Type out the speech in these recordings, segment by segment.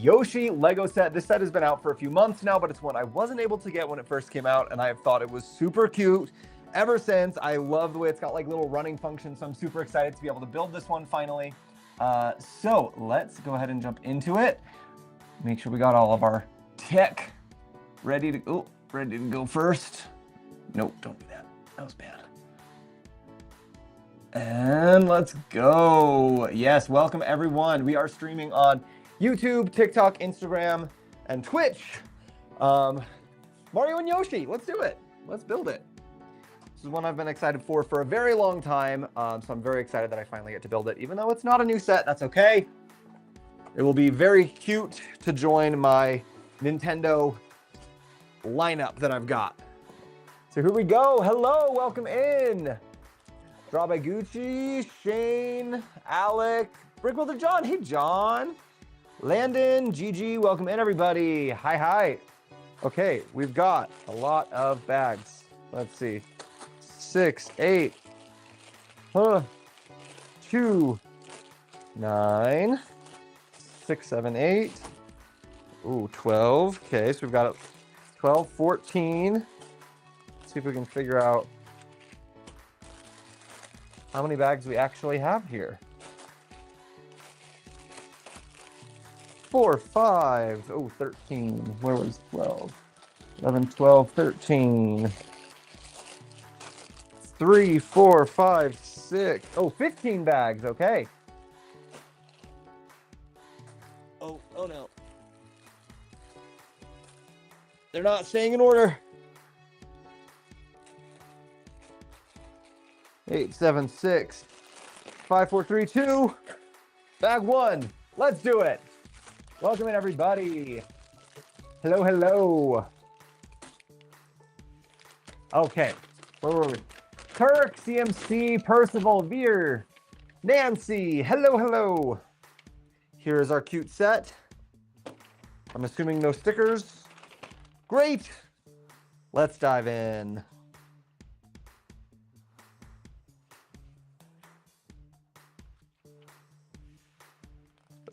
Yoshi Lego set. This set has been out for a few months now, but it's one I wasn't able to get when it first came out, and I have thought it was super cute ever since. I love the way it's got like little running functions, so I'm super excited to be able to build this one finally. So let's go ahead and jump into it. Make sure we got all of our tech ready to go first. Nope, don't do that. That was bad. And let's go. Yes, welcome everyone. We are streaming on YouTube, TikTok, Instagram, and Twitch. Mario and Yoshi, let's do it. Let's build it. This is one I've been excited for a very long time. So I'm very excited that I finally get to build it. Even though it's not a new set, that's okay. It will be very cute to join my Nintendo lineup that I've got. So here we go. Hello, welcome in. Draw by Gucci, Shane, Alec, Brickwilder John. Hey, John. Landon, Gigi, welcome in, everybody. Hi, hi. Okay, we've got a lot of bags. Let's see. 6, 8, 2, 9, 6, 7, 8. Ooh, 12. Okay, so we've got 12, 14. Let's see if we can figure out how many bags we actually have here. 4, 5, oh, 13. Where was 12? 11, 12, 13. 3, 4, 5, 6. Oh, 15 bags. Okay. Oh no. They're not staying in order. 8, 7, 6, 5, 4, 3, 2. Bag 1. Let's do it. Welcome in, everybody. Hello, hello. Okay, where were we? Kirk, CMC, Percival, Veer, Nancy. Hello, hello. Here is our cute set. I'm assuming no stickers. Great. Let's dive in.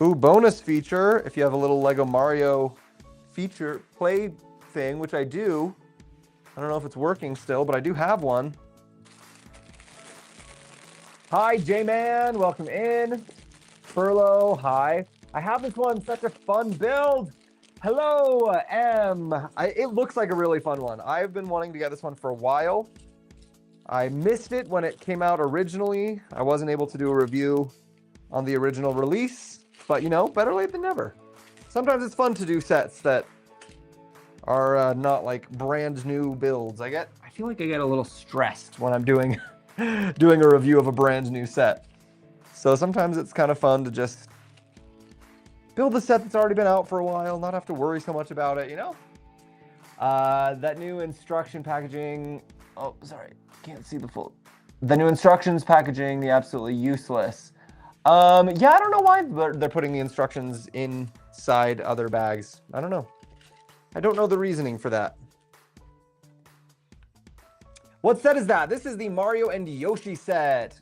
Ooh, bonus feature. If you have a little Lego Mario feature play thing, which I do. I don't know if it's working still, but I do have one. Hi, J-Man. Welcome in. Furlough, hi. I have this one. Such a fun build. Hello, M. It looks like a really fun one. I've been wanting to get this one for a while. I missed it when it came out originally. I wasn't able to do a review on the original release. But, you know, better late than never. Sometimes it's fun to do sets that are not like brand new builds. I feel like I get a little stressed when I'm doing a review of a brand new set. So sometimes it's kind of fun to just build a set that's already been out for a while, not have to worry so much about it, you know? That new instruction packaging, oh, sorry, can't see the full. The new instructions packaging, the absolutely useless. Yeah, I don't know why they're putting the instructions inside other bags. I don't know. I don't know the reasoning for that. What set is that? This is the Mario and Yoshi set.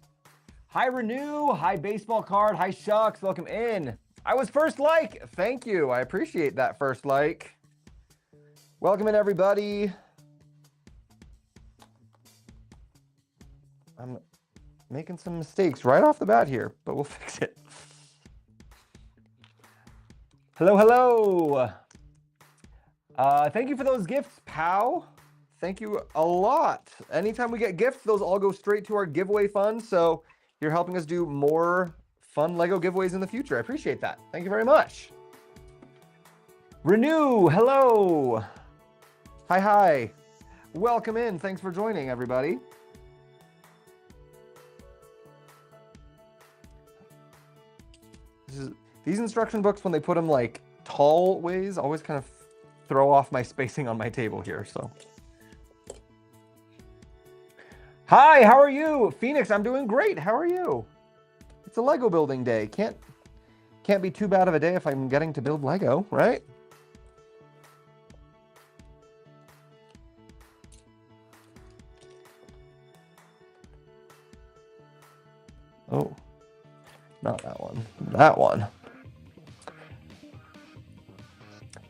Hi, Renew. Hi, Baseball Card. Hi, Shucks. Welcome in. I was first like. Thank you. I appreciate that first like. Welcome in, everybody. I'm making some mistakes right off the bat here, but we'll fix it. Hello, hello. Thank you for those gifts, Pow. Thank you a lot. Anytime we get gifts, those all go straight to our giveaway fund. So you're helping us do more fun Lego giveaways in the future. I appreciate that. Thank you very much. Renew, hello. Hi, hi. Welcome in. Thanks for joining, everybody. These instruction books, when they put them like tall ways, always kind of throw off my spacing on my table here. So, hi, how are you, Phoenix? I'm doing great. How are you? It's a Lego building day. Can't be too bad of a day if I'm getting to build Lego, right? Oh, not that one. That one.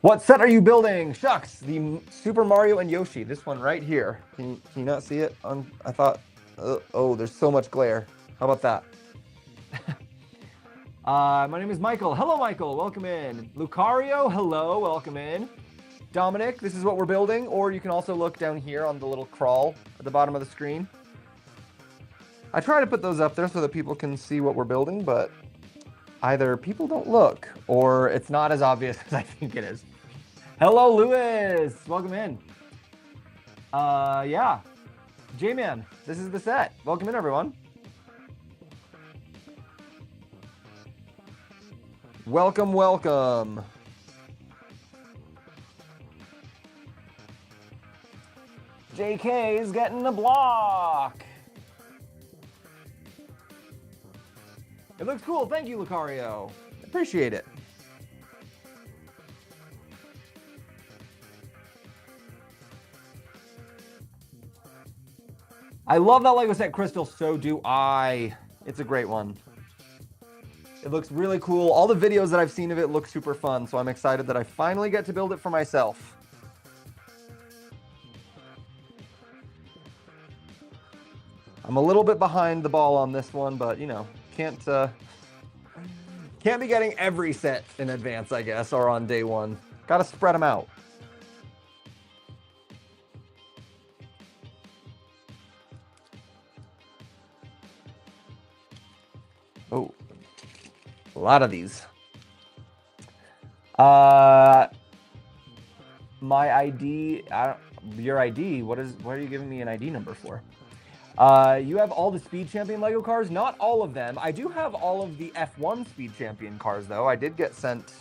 What set are you building? Shucks, the Super Mario and Yoshi. This one right here. Can you not see it? I thought, oh, there's so much glare. How about that? My name is Michael. Hello, Michael. Welcome in. Lucario, hello. Welcome in. Dominic, this is what we're building. Or you can also look down here on the little crawl at the bottom of the screen. I try to put those up there so that people can see what we're building, but either people don't look or it's not as obvious as I think it is. Hello, Lewis. Welcome in. Yeah. J-Man, this is the set. Welcome in, everyone. Welcome, welcome. JK's getting the block. It looks cool. Thank you, Lucario. Appreciate it. I love that Lego set, Crystal. So do I. It's a great one. It looks really cool. All the videos that I've seen of it look super fun, so I'm excited that I finally get to build it for myself. I'm a little bit behind the ball on this one, but, you know, can't be getting every set in advance, I guess, or on day one. Gotta spread them out. Oh, a lot of these. My ID, your ID, what are you giving me an ID number for? You have all the Speed Champion Lego cars? Not all of them. I do have all of the F1 Speed Champion cars, though. I did get sent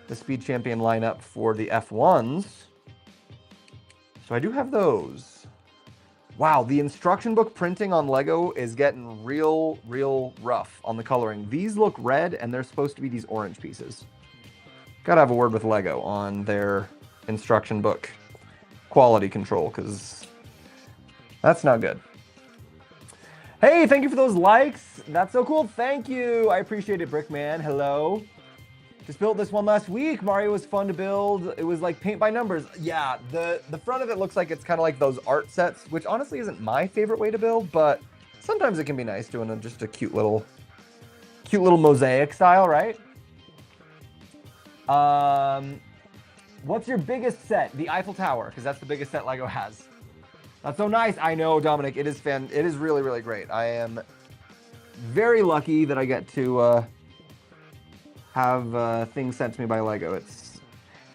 the Speed Champion lineup for the F1s. So I do have those. Wow, the instruction book printing on Lego is getting real rough on the coloring. These look red, and they're supposed to be these orange pieces. Gotta have a word with Lego on their instruction book quality control, because that's not good. Hey, thank you for those likes. That's so cool. Thank you. I appreciate it, Brickman. Hello. Just built this one last week. Mario was fun to build. It was like paint by numbers. Yeah, the front of it looks like it's kind of like those art sets, which honestly isn't my favorite way to build, but sometimes it can be nice doing just a cute little mosaic style, right? What's your biggest set? The Eiffel Tower, because that's the biggest set Lego has. That's so nice. I know, Dominic. It is really great. I am very lucky that I get to have things sent to me by Lego. It's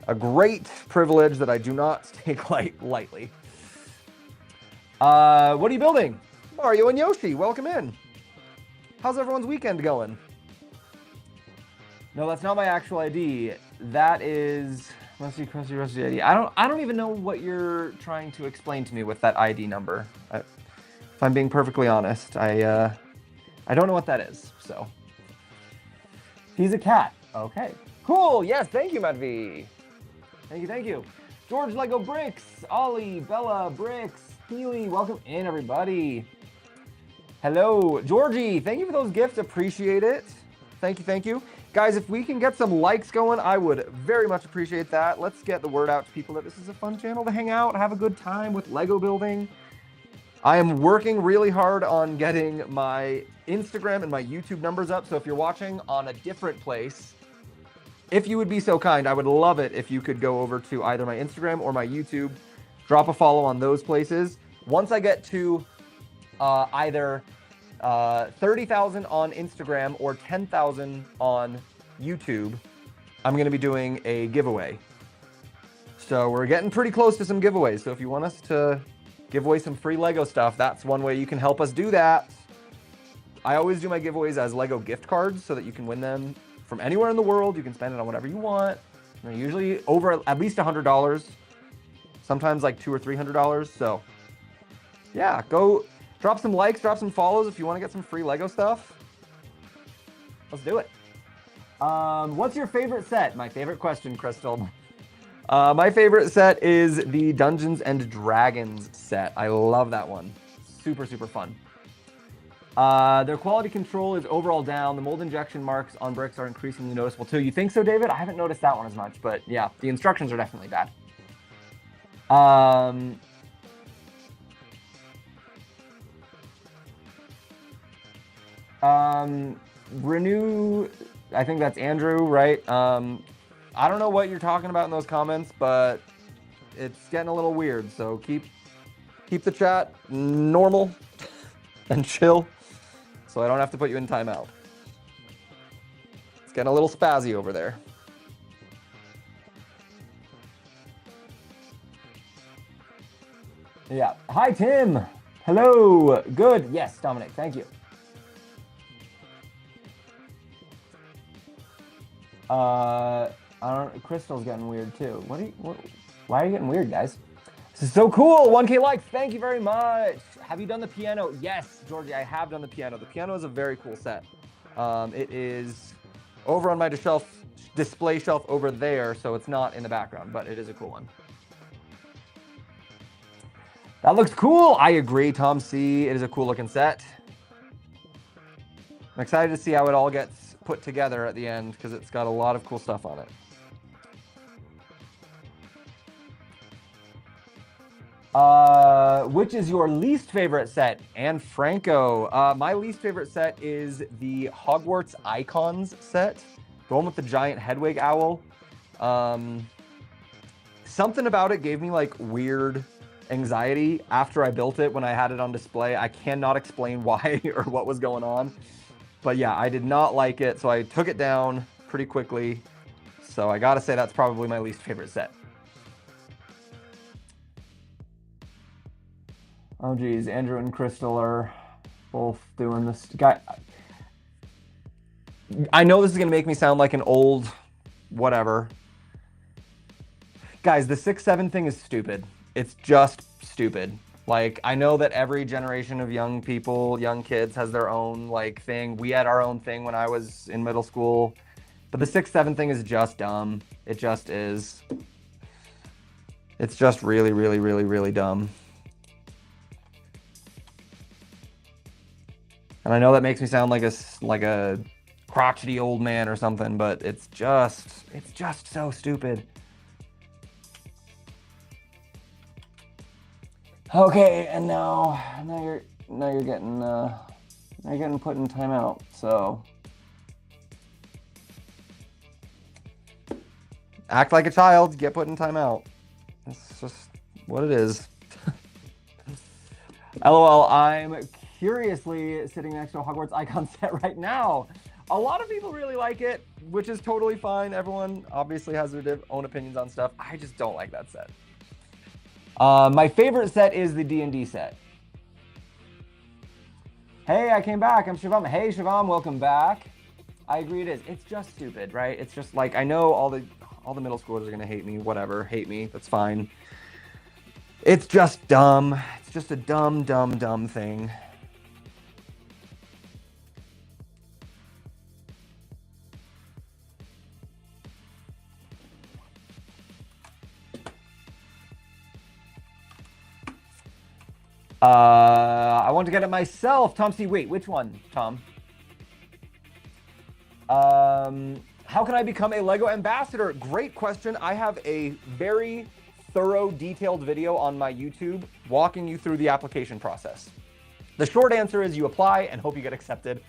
a great privilege that I do not take lightly. What are you building? Mario and Yoshi, welcome in. How's everyone's weekend going? No, that's not my actual ID. That is Rusty ID. I don't even know what you're trying to explain to me with that ID number. If I'm being perfectly honest, I don't know what that is. So he's a cat. Okay, cool. Yes, thank you, Matt V. Thank you. George Lego Bricks, Ollie, Bella, Bricks, Healy, welcome in, everybody. Hello, Georgie. Thank you for those gifts. Appreciate it. Thank you. Guys, if we can get some likes going, I would very much appreciate that. Let's get the word out to people that this is a fun channel to hang out, have a good time with Lego building. I am working really hard on getting my Instagram and my YouTube numbers up, so if you're watching on a different place, if you would be so kind, I would love it if you could go over to either my Instagram or my YouTube, drop a follow on those places. Once I get to either 30,000 on Instagram or 10,000 on YouTube, I'm going to be doing a giveaway. So we're getting pretty close to some giveaways. So if you want us to give away some free Lego stuff, that's one way you can help us do that. I always do my giveaways as Lego gift cards so that you can win them from anywhere in the world. You can spend it on whatever you want. They're usually over at least $100, sometimes like $200 or $300. So yeah, go drop some likes, drop some follows if you want to get some free Lego stuff. Let's do it. What's your favorite set? My favorite question, Crystal. My favorite set is the Dungeons and Dragons set. I love that one. Super fun. Their quality control is overall down. The mold injection marks on bricks are increasingly noticeable too. You think so, David? I haven't noticed that one as much, but yeah, the instructions are definitely bad. Renew, I think that's Andrew, right? I don't know what you're talking about in those comments, but it's getting a little weird. So keep the chat normal and chill, so I don't have to put you in timeout. It's getting a little spazzy over there. Yeah. Hi, Tim. Hello. Good. Yes, Dominic. Thank you. I don't. Crystal's getting weird too. Why are you getting weird, guys? This is so cool. 1K likes. Thank you very much. Have you done the piano? Yes, Georgie, I have done the piano. The piano is a very cool set. It is over on my display shelf over there, so it's not in the background, but it is a cool one. That looks cool. I agree, Tom C. It is a cool looking set. I'm excited to see how it all gets put together at the end because it's got a lot of cool stuff on it. Which is your least favorite set? And Franco, my least favorite set is the Hogwarts Icons set, the one with the giant Hedwig owl. Something about it gave me like weird anxiety after I built it when I had it on display. I cannot explain why or what was going on, but yeah, I did not like it, so I took it down pretty quickly. So I gotta say that's probably my least favorite set. Oh geez, Andrew and Crystal are both doing this. Guy, I know this is gonna make me sound like an old whatever. Guys, the 6-7 thing is stupid. It's just stupid. Like, I know that every generation of young people, young kids, has their own like thing. We had our own thing when I was in middle school. But the 6-7 thing is just dumb. It just is. It's just really, really, really, really dumb. And I know that makes me sound like a crotchety old man or something, but it's just so stupid. Okay, and now you're getting put in timeout. So act like a child, get put in timeout. That's just what it is. LOL, I'm curiously sitting next to a Hogwarts icon set right now. A lot of people really like it, which is totally fine. Everyone obviously has their own opinions on stuff. I just don't like that set. My favorite set is the D&D set. Hey, I came back. I'm Shivam. Hey, Shivam, welcome back. I agree it is. It's just stupid, right? It's just like, I know all the middle schoolers are gonna hate me. Whatever, hate me. That's fine. It's just dumb. It's just a dumb thing. I want to get it myself. Tom C, wait, which one, Tom? How can I become a LEGO ambassador? Great question. I have a very thorough, detailed video on my YouTube walking you through the application process. The short answer is you apply and hope you get accepted.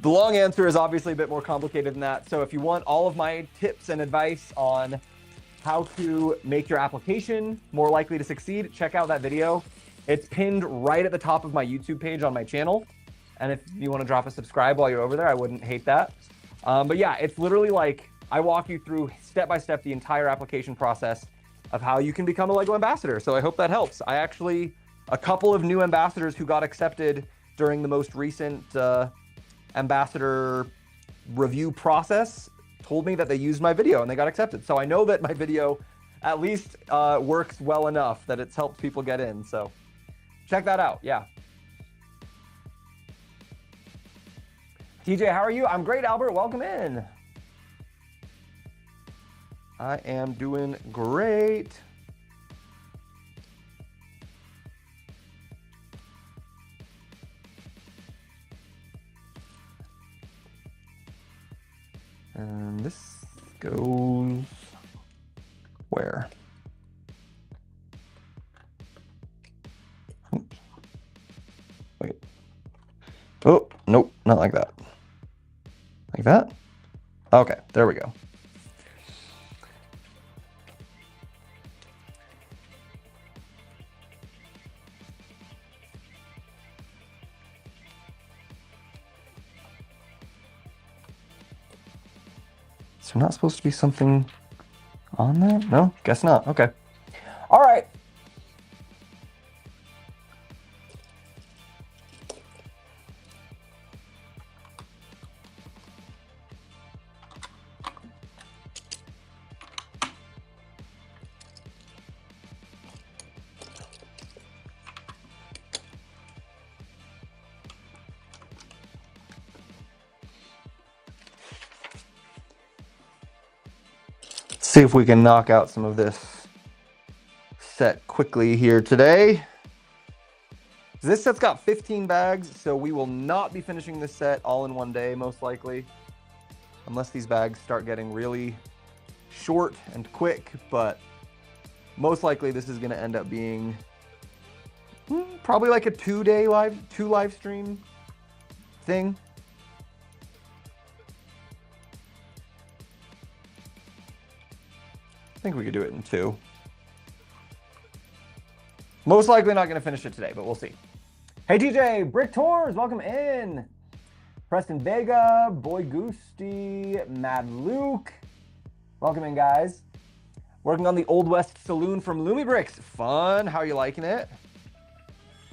The long answer is obviously a bit more complicated than that. So if you want all of my tips and advice on how to make your application more likely to succeed, check out that video. It's pinned right at the top of my YouTube page on my channel. And if you want to drop a subscribe while you're over there, I wouldn't hate that. But yeah, it's literally like I walk you through step by step the entire application process of how you can become a LEGO ambassador. So I hope that helps. I actually, a couple of new ambassadors who got accepted during the most recent ambassador review process told me that they used my video and they got accepted. So I know that my video at least works well enough that it's helped people get in. So check that out. Yeah. TJ, how are you? I'm great, Albert. Welcome in. I am doing great. goes where? Oops. Wait. Oh, nope, not like that. Like that? Okay, there we go. Is there not supposed to be something on there? No, guess not. Okay. All right. See if we can knock out some of this set quickly here today. This set's got 15 bags, so we will not be finishing this set all in one day, most likely. Unless these bags start getting really short and quick, but most likely this is going to end up being probably like a two live stream thing. I think we could do it in 2. Most likely not going to finish it today, but we'll see. Hey TJ, Brick Tours, welcome in. Preston Vega, Boy Goosty, Mad Luke, welcome in, guys. Working on the Old West Saloon from Lumi Bricks. Fun. How are you liking it?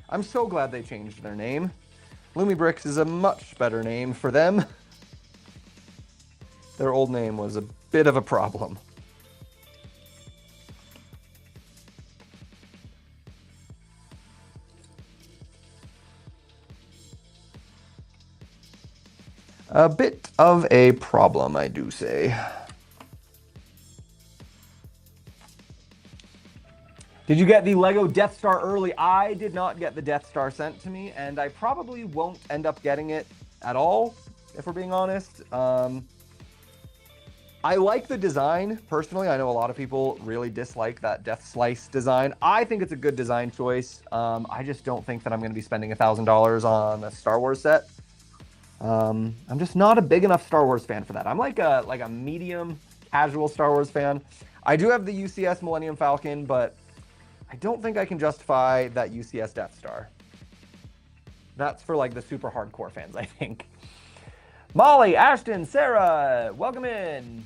I'm so glad they changed their name. Lumi Bricks is a much better name for them. Their old name was a bit of a problem. A bit of a problem, I do say. Did you get the Lego Death Star early? I did not get the Death Star sent to me, and I probably won't end up getting it at all, if we're being honest. I like the design, personally. I know a lot of people really dislike that Death Slice design. I think it's a good design choice. I just don't think that I'm going to be spending $1,000 on a Star Wars set. I'm just not a big enough Star Wars fan for that. I'm like a medium casual Star Wars fan. I do have the UCS Millennium Falcon, but I don't think I can justify that UCS Death Star. That's for like the super hardcore fans, I think. Molly, Ashton, Sarah, welcome in.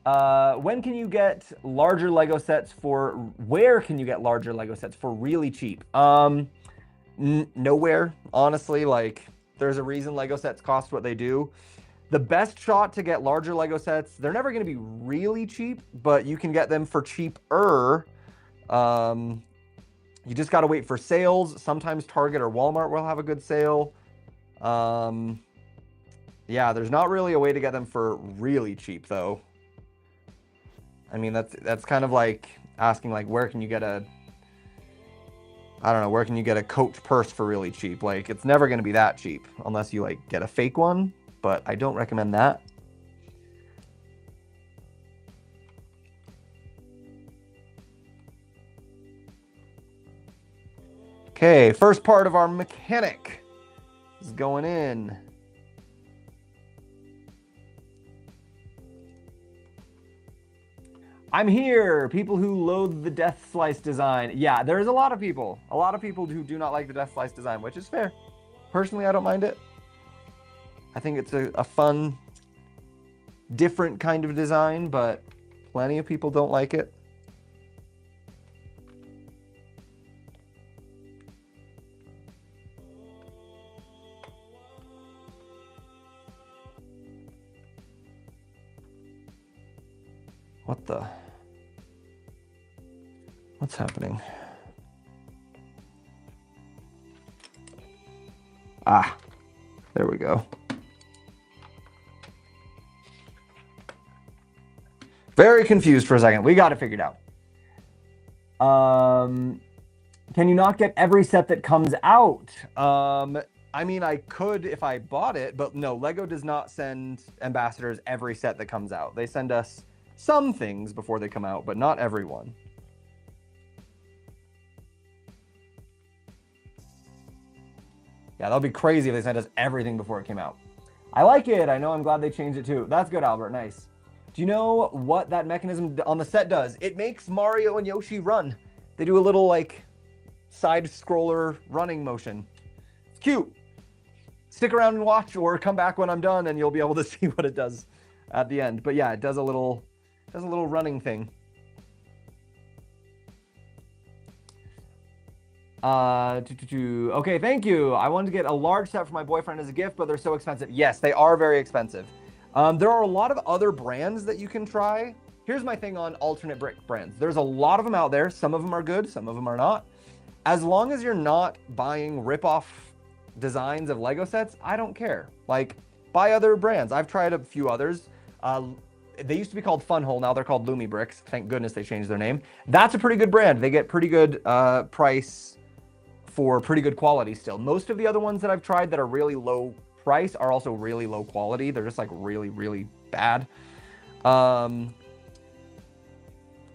When can you get larger Lego sets for, where can you get larger Lego sets for really cheap? Nowhere, honestly. Like, there's a reason Lego sets cost what they do. The best shot to get larger Lego sets, they're never going to be really cheap, but you can get them for cheaper. You just got to wait for sales. Sometimes Target or Walmart will have a good sale. Yeah, there's not really a way to get them for really cheap, though. I mean, that's kind of like asking, like, where can you get a, I don't know, where can you get a Coach purse for really cheap? Like, it's never going to be that cheap unless you, like, get a fake one, but I don't recommend that. Okay, first part of our mechanic is going in. I'm here, people who loathe the Death Slice design. Yeah, there's a lot of people who do not like the Death Slice design, which is fair. Personally, I don't mind it. I think it's a fun, different kind of design, but plenty of people don't like it. What the? What's happening? Ah, there we go. Very confused for a second. We got it figured out. Can you not get every set that comes out? I mean, I could if I bought it, but no, Lego does not send ambassadors every set that comes out. They send us some things before they come out, but not everyone. Yeah, that'll be crazy if they sent us everything before it came out. I like it. I know. I'm glad they changed it too. That's good, Albert. Nice. Do you know what that mechanism on the set does? It makes Mario and Yoshi run. They do a little like side scroller running motion. It's cute. Stick around and watch, or come back when I'm done and you'll be able to see what it does at the end. But yeah, it does a little running thing. Okay, thank you. I wanted to get a large set for my boyfriend as a gift, but they're so expensive. Yes, they are very expensive. There are a lot of other brands that you can try. Here's my thing on alternate brick brands. There's a lot of them out there. Some of them are good, some of them are not. As long as you're not buying rip-off designs of Lego sets, I don't care. Like, buy other brands. I've tried a few others. They used to be called Funhole. Now they're called Lumi Bricks. Thank goodness they changed their name. That's a pretty good brand. They get pretty good price for pretty good quality still. Most of the other ones that I've tried that are really low price are also really low quality. They're just like really, really bad.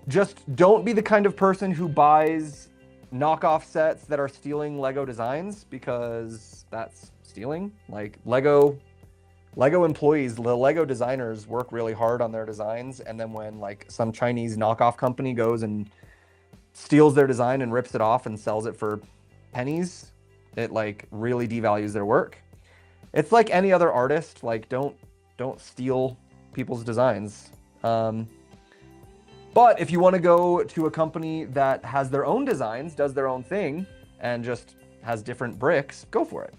Just don't be the kind of person who buys knockoff sets that are stealing Lego designs, because that's stealing. Like Lego employees, the Lego designers work really hard on their designs, and then when like some Chinese knockoff company goes and steals their design and rips it off and sells it for pennies, it like really devalues their work. It's like any other artist, like don't steal people's designs. But if you want to go to a company that has their own designs, does their own thing, and just has different bricks, go for it.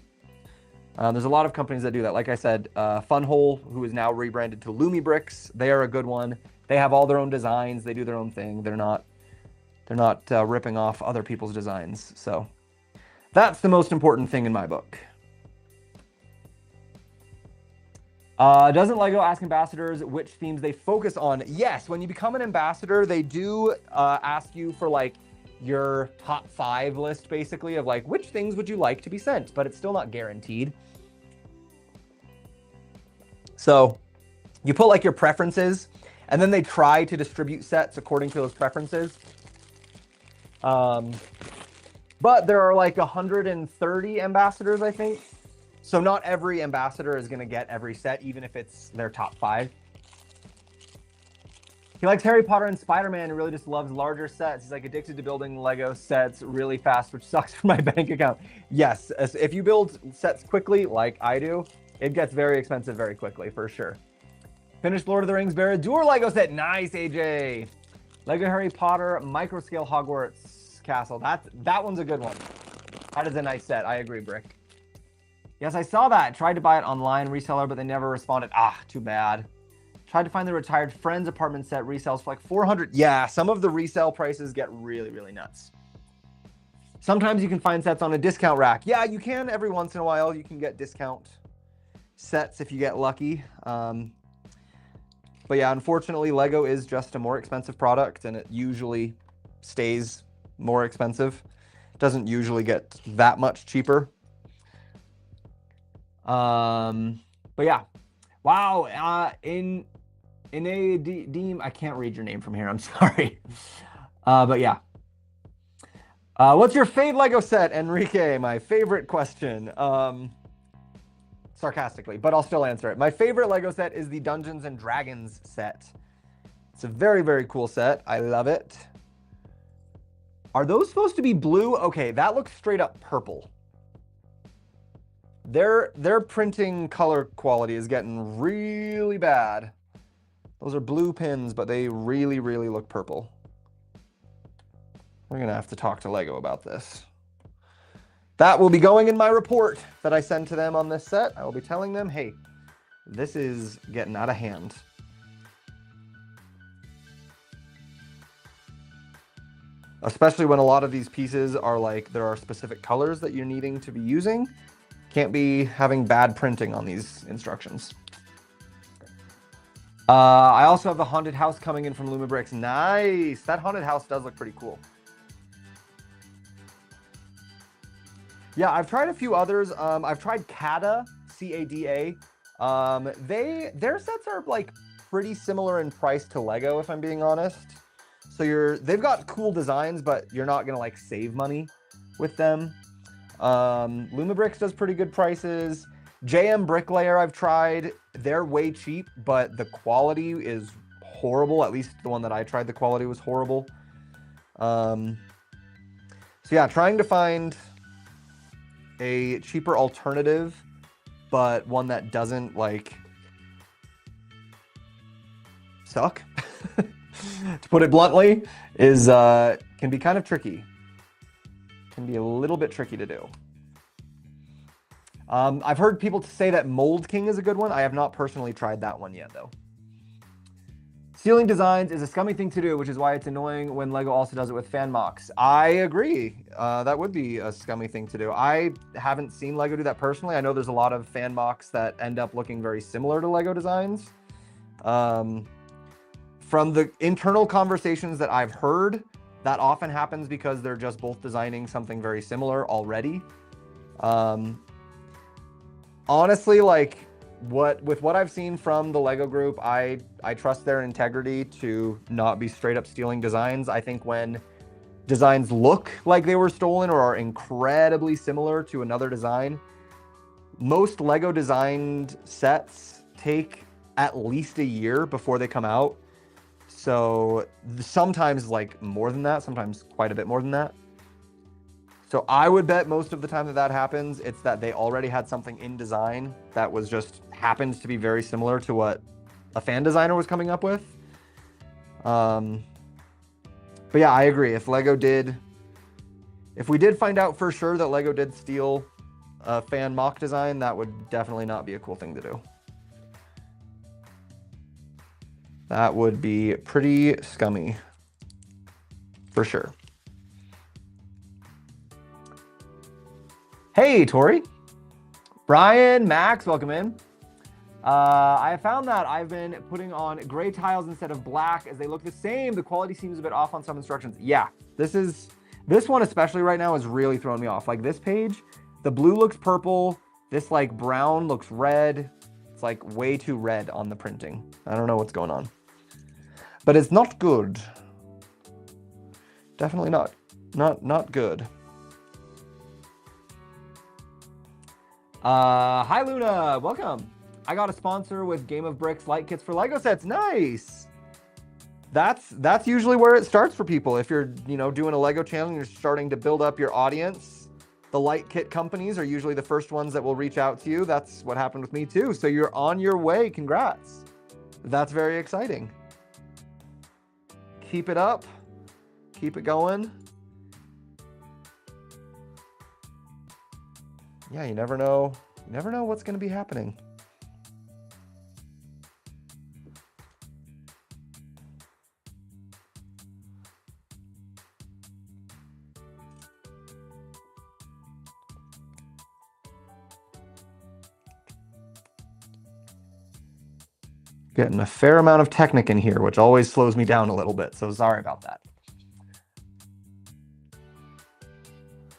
There's a lot of companies that do that. Like I said, Funhole, who is now rebranded to Lumi Bricks, they are a good one. They have all their own designs. They do their own thing. They're not ripping off other people's designs. So that's the most important thing in my book. Doesn't Lego ask ambassadors which themes they focus on? Yes, when you become an ambassador, they do ask you for like your top 5 list, basically, of like which things would you like to be sent, but it's still not guaranteed. So you put like your preferences, and then they try to distribute sets according to those preferences. But there are like 130 ambassadors, I think. So not every ambassador is going to get every set, even if it's their top 5. He likes Harry Potter and Spider-Man and really just loves larger sets. He's like addicted to building Lego sets really fast, which sucks for my bank account. Yes, if you build sets quickly, like I do, it gets very expensive very quickly, for sure. Finished Lord of the Rings Barad-dûr Lego set. Nice, AJ. Lego Harry Potter micro-scale Hogwarts Castle. That one's a good one. That is a nice set. I agree, Brick. Yes, I saw that. Tried to buy it online, reseller, but they never responded. Ah, too bad. Tried to find the retired friend's apartment set resells for like 400. Yeah, some of the resale prices get really, really nuts. Sometimes you can find sets on a discount rack. Yeah, you can every once in a while. You can get discount sets if you get lucky. But yeah, unfortunately, Lego is just a more expensive product, and it usually stays more expensive. It doesn't usually get that much cheaper. But yeah, wow. In a Deem, I can't read your name from here. I'm sorry. But yeah. What's your fave Lego set, Enrique? My favorite question. Sarcastically, but I'll still answer it. My favorite Lego set is the Dungeons and Dragons set. It's a very, very cool set. I love it. Are those supposed to be blue? Okay, that looks straight up purple. Their printing color quality is getting really bad. Those are blue pins, but they really, really look purple. We're gonna have to talk to Lego about this. That will be going in my report that I send to them on this set. I will be telling them, hey, this is getting out of hand. Especially when a lot of these pieces are like, there are specific colors that you're needing to be using. Can't be having bad printing on these instructions. I also have the haunted house coming in from Lumibricks. Nice. That haunted house does look pretty cool. Yeah, I've tried a few others. I've tried CADA, C-A-D-A. Their sets are like pretty similar in price to Lego, if I'm being honest. So they've got cool designs, but you're not gonna like save money with them. Lumabricks does pretty good prices. JM Bricklayer I've tried. They're way cheap, but the quality is horrible. At least the one that I tried, the quality was horrible. So yeah, trying to find a cheaper alternative, but one that doesn't like suck, to put it bluntly, is can be kind of tricky. Can be a little bit tricky to do. I've heard people say that Mold King is a good one. I have not personally tried that one yet, though. Stealing designs is a scummy thing to do, which is why it's annoying when LEGO also does it with fan mocks. I agree. That would be a scummy thing to do. I haven't seen LEGO do that personally. I know there's a lot of fan mocks that end up looking very similar to LEGO designs. From the internal conversations that I've heard, that often happens because they're just both designing something very similar already. Honestly, like with what I've seen from the LEGO group, I trust their integrity to not be straight up stealing designs. I think when designs look like they were stolen or are incredibly similar to another design, most LEGO designed sets take at least a year before they come out. So sometimes like more than that, sometimes quite a bit more than that. So I would bet most of the time that that happens, it's that they already had something in design that was just happens to be very similar to what a fan designer was coming up with. But yeah, I agree. If we did find out for sure that LEGO did steal a fan mock design, that would definitely not be a cool thing to do. That would be pretty scummy, for sure. Hey, Tori. Brian, Max, welcome in. I have found that I've been putting on gray tiles instead of black as they look the same. The quality seems a bit off on some instructions. Yeah, this one especially right now is really throwing me off. Like this page, the blue looks purple. This like brown looks red. It's like way too red on the printing. I don't know what's going on. But it's not good. Definitely not good. Hi Luna, welcome. I got a sponsor with Game of Bricks light kits for LEGO sets. Nice. That's usually where it starts for people. If you're, doing a LEGO channel and you're starting to build up your audience, the light kit companies are usually the first ones that will reach out to you. That's what happened with me too. So you're on your way. Congrats. That's very exciting. Keep it up. Keep it going. Yeah, you never know. You never know what's going to be happening. Getting a fair amount of Technic in here, which always slows me down a little bit. So sorry about that.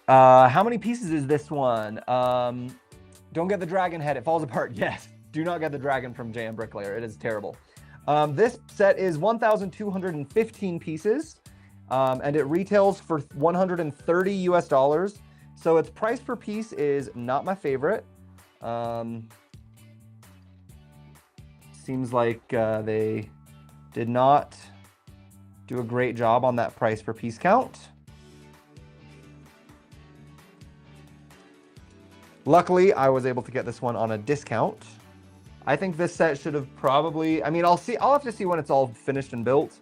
How many pieces is this one? Don't get the dragon head. It falls apart. Yes. Do not get the dragon from JM Bricklayer. It is terrible. This set is 1,215 pieces, and it retails for $130 US. So its price per piece is not my favorite. Seems like they did not do a great job on that price per piece count. Luckily, I was able to get this one on a discount. I think this set should have probably, I'll have to see when it's all finished and built,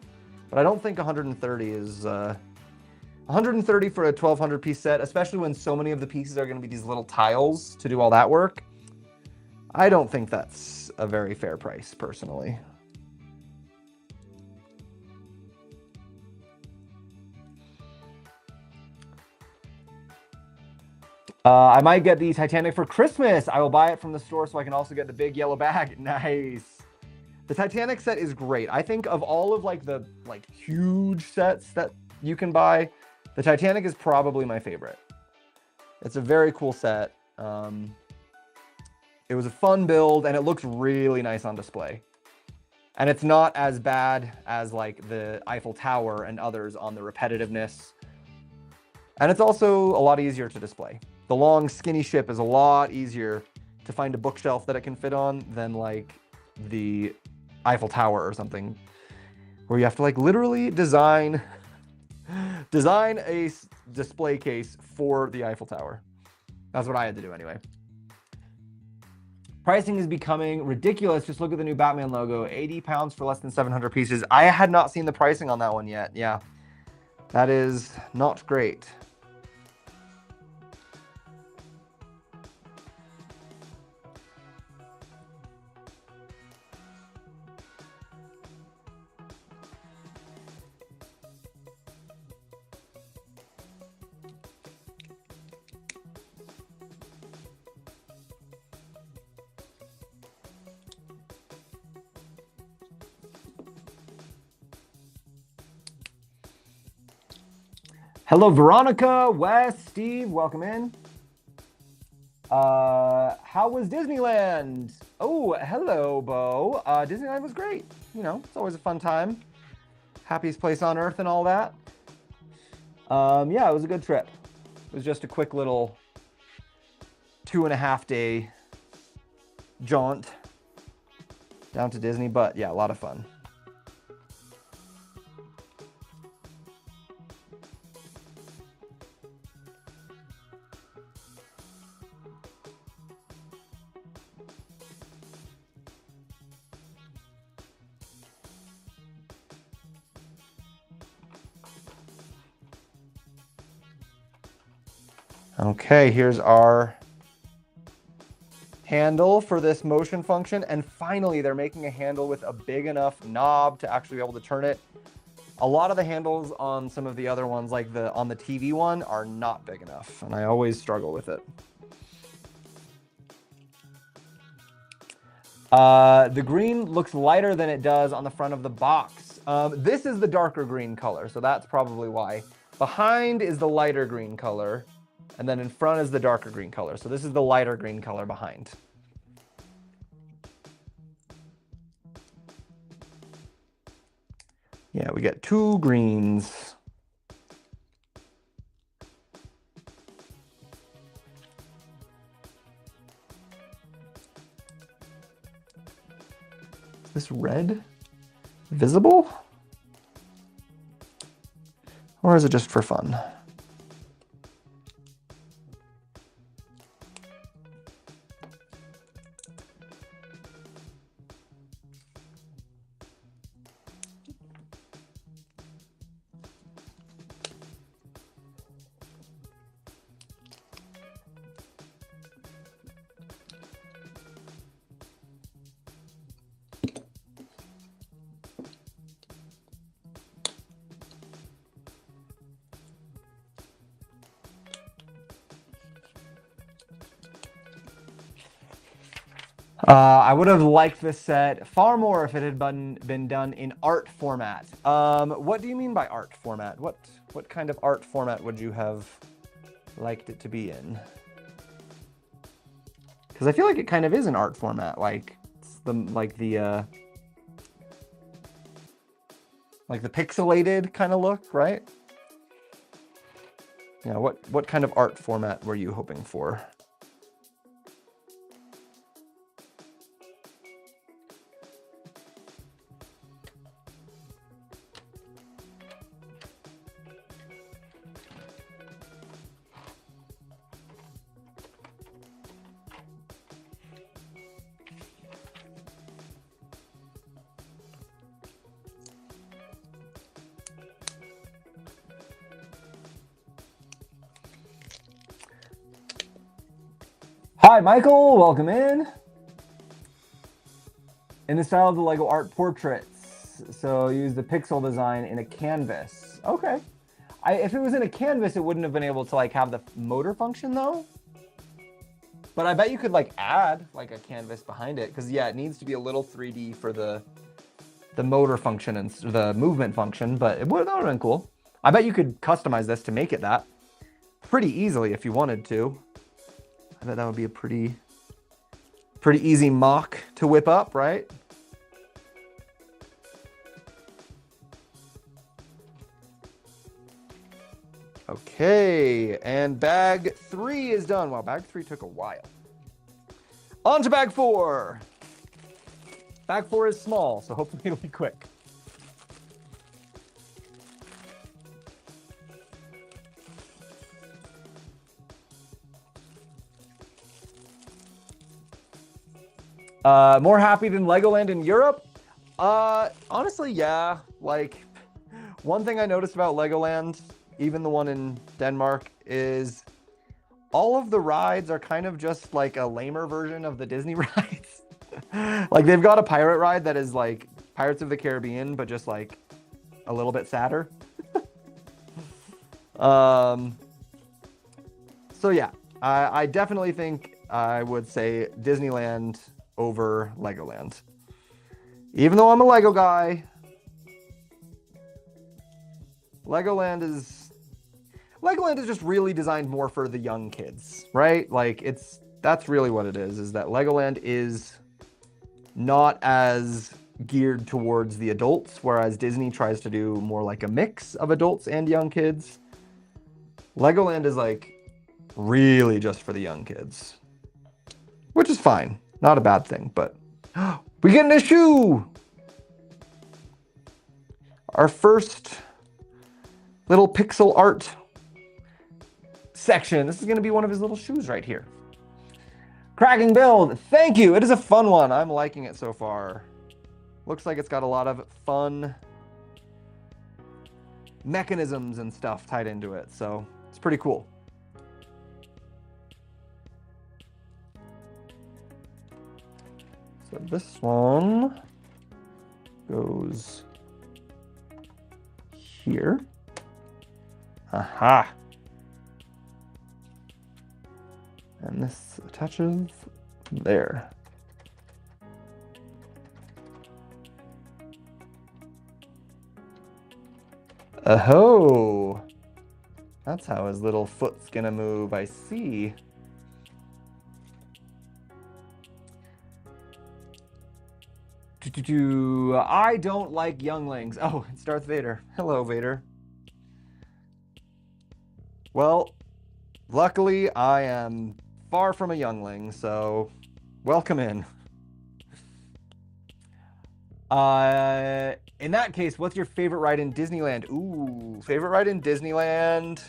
but I don't think 130 is, 130 for a 1,200 piece set, especially when so many of the pieces are going to be these little tiles to do all that work. I don't think that's a very fair price, personally. I might get the Titanic for Christmas. I will buy it from the store so I can also get the big yellow bag. Nice. The Titanic set is great. I think of all of the huge sets that you can buy, the Titanic is probably my favorite. It's a very cool set. It was a fun build, and it looks really nice on display. And it's not as bad as like the Eiffel Tower and others on the repetitiveness. And it's also a lot easier to display. The long skinny ship is a lot easier to find a bookshelf that it can fit on than like the Eiffel Tower or something, where you have to like literally design a display case for the Eiffel Tower. That's what I had to do anyway. Pricing is becoming ridiculous. Just look at the new Batman logo. 80 pounds for less than 700 pieces. I had not seen the pricing on that one yet. Yeah, that is not great. Hello, Veronica, Wes, Steve, welcome in. How was Disneyland? Oh, hello, Bo. Disneyland was great. You know, it's always a fun time. Happiest place on earth and all that. Yeah, it was a good trip. It was just a quick little 2.5-day jaunt down to Disney, but yeah, a lot of fun. Okay, here's our handle for this motion function. And finally, they're making a handle with a big enough knob to actually be able to turn it. A lot of the handles on some of the other ones, like on the TV one, are not big enough. And I always struggle with it. The green looks lighter than it does on the front of the box. This is the darker green color, so that's probably why. Behind is the lighter green color. And then in front is the darker green color. So this is the lighter green color behind. Yeah, we get 2 greens. Is this red visible? Or is it just for fun? I would have liked this set far more if it had been done in art format. What do you mean by art format? What kind of art format would you have liked it to be in? Because I feel like it kind of is an art format, like the pixelated kind of look, right? Yeah. What kind of art format were you hoping for? Hi, Michael. Welcome in. In the style of the LEGO art portraits. So use the pixel design in a canvas. Okay. If it was in a canvas, it wouldn't have been able to like have the motor function though. But I bet you could like add like a canvas behind it because yeah, it needs to be a little 3D for the motor function and the movement function. But that would have been cool. I bet you could customize this to make it that. pretty easily if you wanted to. I bet that would be a pretty easy mock to whip up, right? Okay, and bag 3 is done. Wow, bag 3 took a while. On to bag 4. Bag 4 is small, so hopefully it'll be quick. More happy than Legoland in Europe? Honestly, yeah. Like, one thing I noticed about Legoland, even the one in Denmark, is all of the rides are kind of just like a lamer version of the Disney rides. Like, they've got a pirate ride that is like Pirates of the Caribbean, but just like a little bit sadder. So yeah, I definitely think I would say Disneyland over Legoland. Even though I'm a Lego guy, Legoland is just really designed more for the young kids, right? Like, that's really what it is that Legoland is not as geared towards the adults, whereas Disney tries to do more like a mix of adults and young kids. Legoland is like really just for the young kids, which is fine. Not a bad thing, but we get a shoe. Our first little pixel art section. This is going to be one of his little shoes right here. Cracking build. Thank you. It is a fun one. I'm liking it so far. Looks like it's got a lot of fun mechanisms and stuff tied into it. So it's pretty cool. So this one goes here. Aha. And this attaches there. Oh, that's how his little foot's gonna move. I see. I don't like younglings. Oh, it's Darth Vader. Hello, Vader. Well, luckily I am far from a youngling, so welcome in. In that case, what's your favorite ride in Disneyland? Ooh, favorite ride in Disneyland.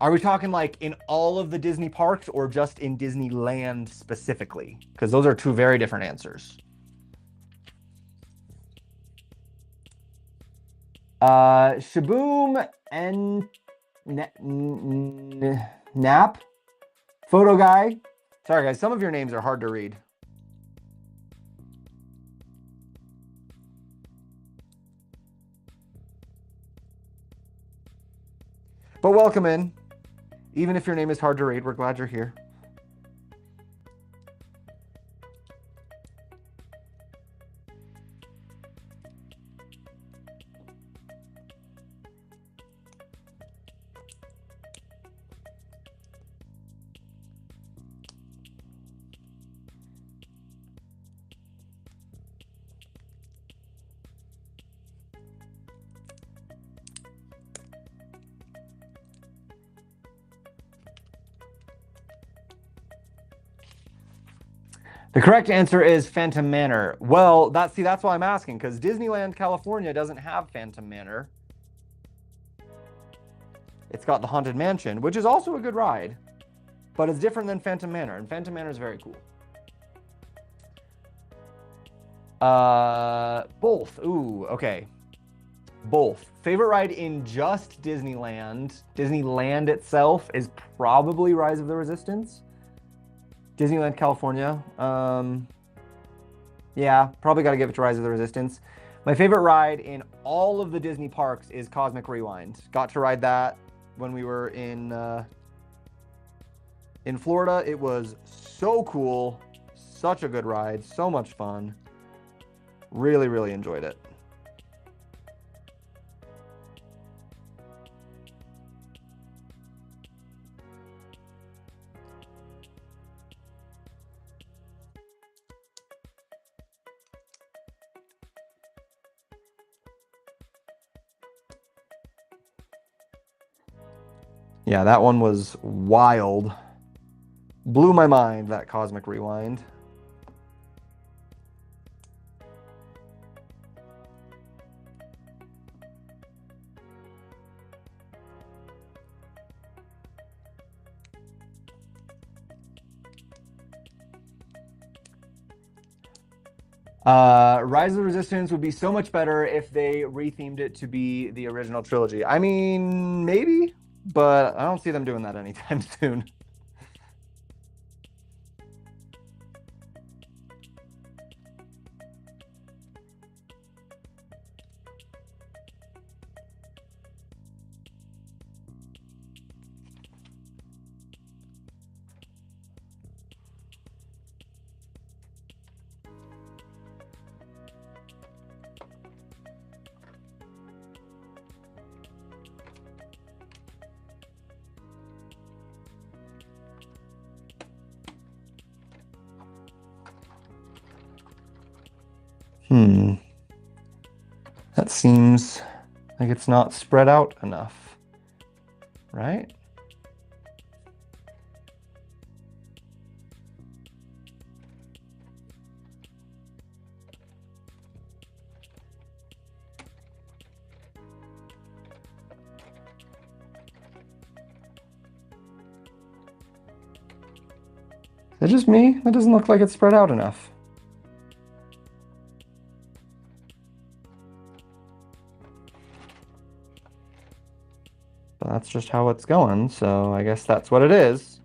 Are we talking like in all of the Disney parks or just in Disneyland specifically? Because those are two very different answers. Shaboom and Nap. Photo Guy. Sorry guys, some of your names are hard to read. But welcome in. Even if your name is hard to read, we're glad you're here. The correct answer is Phantom Manor. Well, that's why I'm asking, because Disneyland California doesn't have Phantom Manor. It's got the Haunted Mansion, which is also a good ride, but it's different than Phantom Manor, and Phantom Manor is very cool. Both. Ooh, okay. Both. Favorite ride in just Disneyland itself is probably Rise of the Resistance. Disneyland California. Yeah, probably got to give it to Rise of the Resistance. My favorite ride in all of the Disney parks is Cosmic Rewind. Got to ride that when we were in Florida. It was so cool. Such a good ride. So much fun. Really, really enjoyed it. Yeah, that one was wild. Blew my mind, that Cosmic Rewind. Rise of the Resistance would be so much better if they rethemed it to be the original trilogy. I mean, maybe, but I don't see them doing that anytime soon. That seems like it's not spread out enough, right? Is that just me? That doesn't look like it's spread out enough. But that's just how it's going, so I guess that's what it is.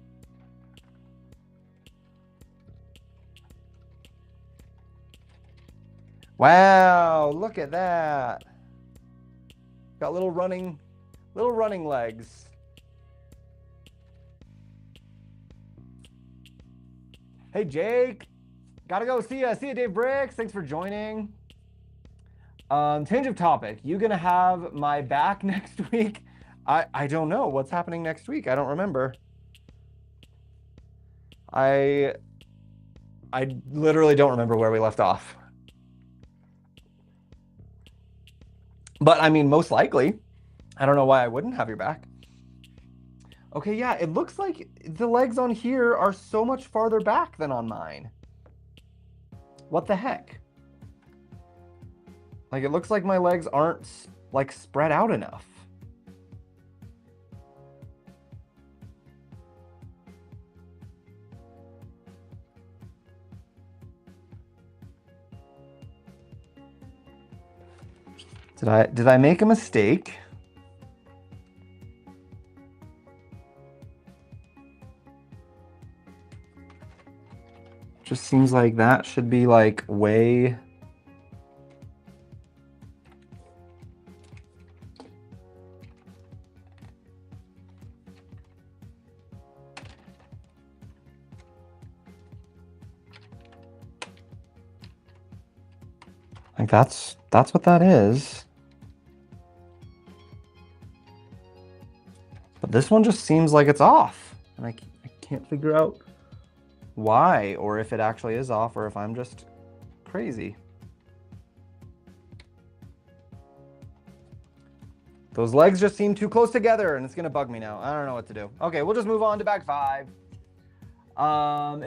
Wow, look at that. Got little running legs. Hey, Jake. Gotta go. See ya, Dave Bricks. Thanks for joining. Change of topic. You gonna have my back next week? I don't know what's happening next week. I don't remember. I literally don't remember where we left off. But I mean, most likely. I don't know why I wouldn't have your back. Okay, yeah, it looks like the legs on here are so much farther back than on mine. What the heck? Like, it looks like my legs aren't, like, spread out enough. Did I make a mistake? Just seems like that should be like way. Like that's what that is. But this one just seems like it's off. And I can't figure out why, or if it actually is off, or if I'm just crazy. Those legs just seem too close together, and it's gonna bug me now. I don't know what to do. Okay, we'll just move on to bag 5.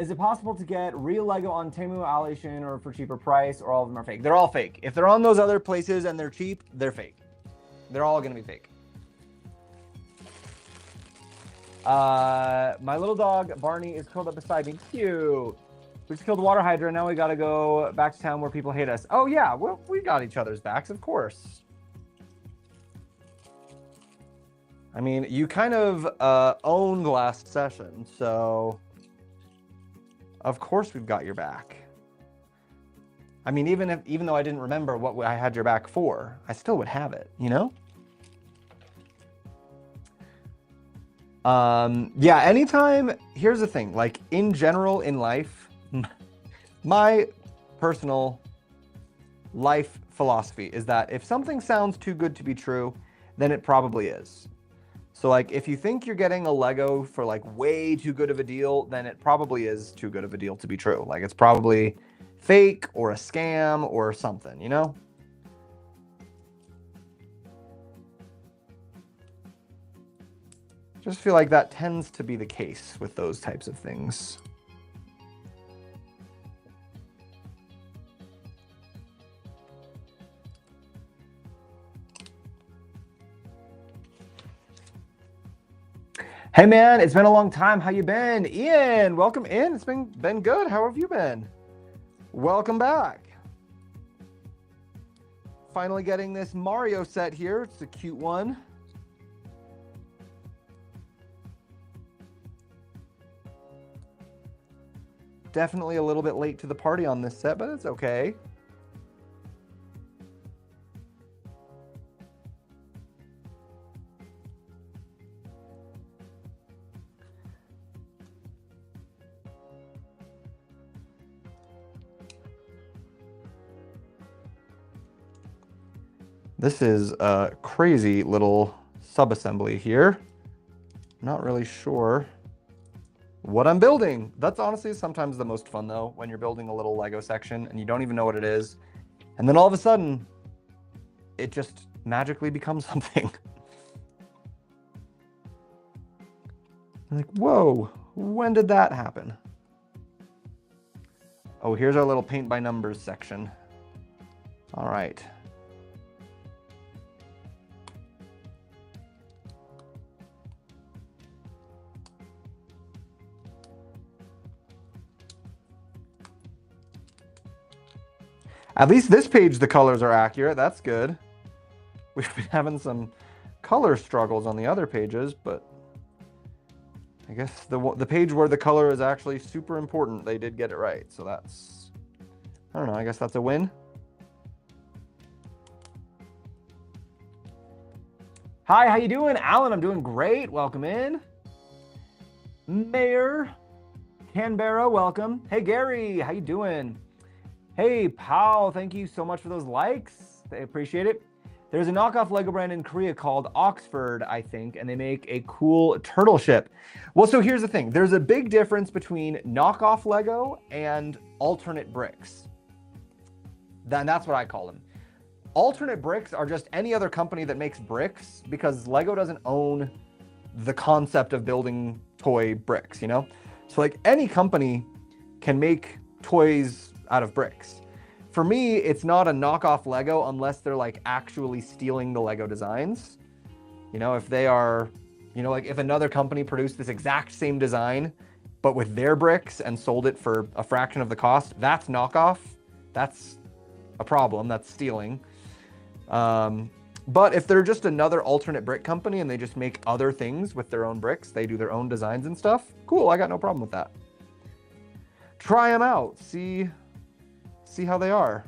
Is it possible to get real Lego on Temu, Alation, or for cheaper price, or all of them are fake? They're all fake. If they're on those other places and they're cheap, they're fake. They're all gonna be fake. My little dog, Barney, is curled up beside me. Cute. We just killed the water hydra. Now we gotta go back to town where people hate us. Oh, yeah. Well, we got each other's backs, of course. I mean, you kind of owned last session, so of course we've got your back. I mean, even though I didn't remember what I had your back for, I still would have it, you know? Yeah, anytime, here's the thing, like in general in life, my personal life philosophy is that if something sounds too good to be true, then it probably is. So like if you think you're getting a Lego for like way too good of a deal, then it probably is too good of a deal to be true. Like it's probably fake or a scam or something, you know? Just feel like that tends to be the case with those types of things. Hey man, it's been a long time. How you been? Ian, welcome in. It's been good. How have you been? Welcome back. Finally getting this Mario set here. It's a cute one. Definitely a little bit late to the party on this set, but it's okay. This is a crazy little sub-assembly here. Not really sure what I'm building. That's honestly sometimes the most fun though, when you're building a little Lego section and you don't even know what it is. And then all of a sudden, it just magically becomes something. Like, whoa, when did that happen? Oh, here's our little paint by numbers section. All right. At least this page, the colors are accurate. That's good. We've been having some color struggles on the other pages, but I guess the page where the color is actually super important, they did get it right. So that's, I don't know, I guess that's a win. Hi, how you doing? Alan, I'm doing great. Welcome in. Mayor Canberra, welcome. Hey, Gary, how you doing? Hey, Pal, thank you so much for those likes. I appreciate it. There's a knockoff Lego brand in Korea called Oxford, I think, and they make a cool turtle ship. Well, so here's the thing. There's a big difference between knockoff Lego and alternate bricks. That's what I call them. Alternate bricks are just any other company that makes bricks because Lego doesn't own the concept of building toy bricks, you know? So like any company can make toys out of bricks. For me, it's not a knockoff Lego unless they're like actually stealing the Lego designs. You know, if they are, you know, like if another company produced this exact same design, but with their bricks and sold it for a fraction of the cost, that's knockoff. That's a problem, that's stealing. But if they're just another alternate brick company and they just make other things with their own bricks, they do their own designs and stuff, cool, I got no problem with that. Try them out, see how they are.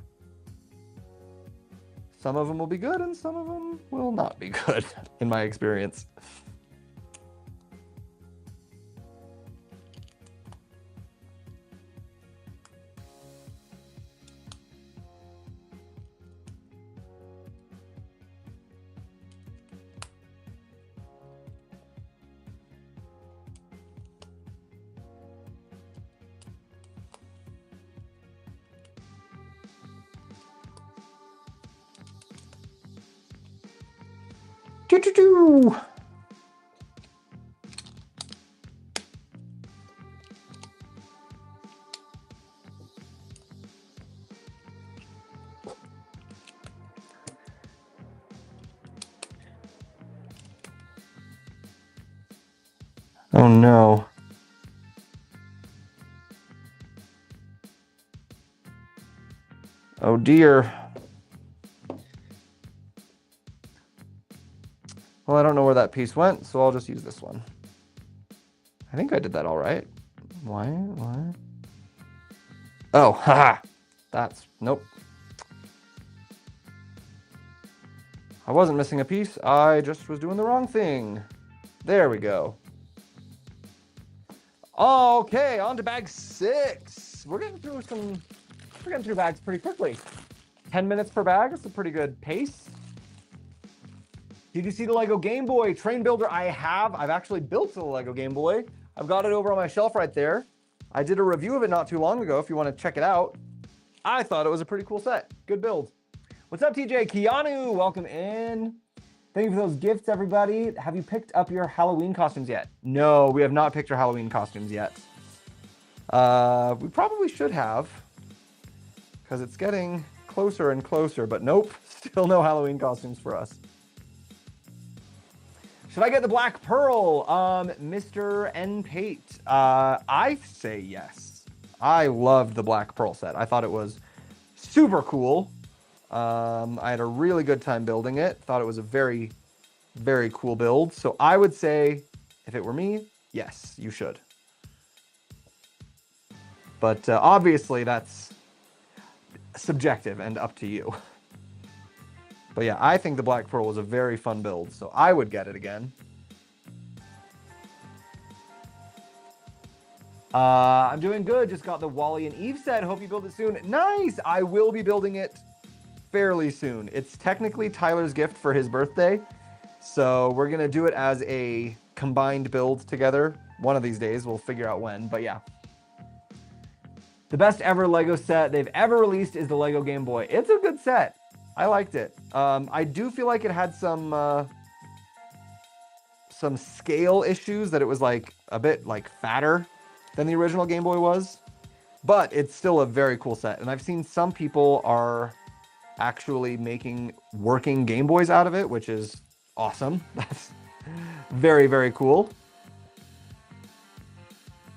Some of them will be good and some of them will not be good, in my experience. Choo-choo-choo! Oh no. Oh dear. Well, I don't know where that piece went, so I'll just use this one. I think I did that all right. Why? Oh, haha. That's, nope. I wasn't missing a piece. I just was doing the wrong thing. There we go. Okay, on to bag 6. We're getting through bags pretty quickly. 10 minutes per bag, that's a pretty good pace. Did you see the Lego Game Boy Train Builder? I have. I've actually built the Lego Game Boy. I've got it over on my shelf right there. I did a review of it not too long ago if you want to check it out. I thought it was a pretty cool set. Good build. What's up, TJ? Keanu, welcome in. Thank you for those gifts, everybody. Have you picked up your Halloween costumes yet? No, we have not picked our Halloween costumes yet. We probably should have, because it's getting closer and closer, but nope, still no Halloween costumes for us. Should I get the Black Pearl? Mr. N. Pate. I say yes. I loved the Black Pearl set. I thought it was super cool. I had a really good time building it. Thought it was a very, very cool build. So I would say, if it were me, yes, you should. But obviously that's subjective and up to you. But yeah, I think the Black Pearl was a very fun build, so I would get it again. I'm doing good. Just got the Wally and Eve set. Hope you build it soon. Nice! I will be building it fairly soon. It's technically Tyler's gift for his birthday, so we're going to do it as a combined build together. One of these days, we'll figure out when, but yeah. The best ever Lego set they've ever released is the Lego Game Boy. It's a good set. I liked it. I do feel like it had some scale issues, that it was like a bit like fatter than the original Game Boy was, but it's still a very cool set. And I've seen some people are actually making working Game Boys out of it, which is awesome. That's very, very cool.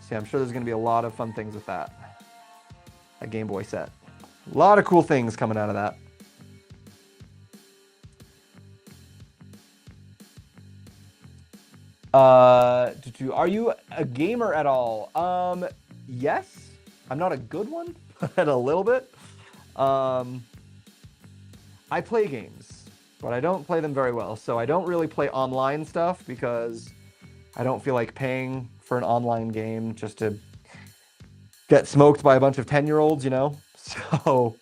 So yeah, I'm sure there's going to be a lot of fun things with that. A Game Boy set. A lot of cool things coming out of that. Are you a gamer at all? Yes. I'm not a good one, but a little bit. I play games, but I don't play them very well. So I don't really play online stuff because I don't feel like paying for an online game just to get smoked by a bunch of 10-year-olds, you know? So,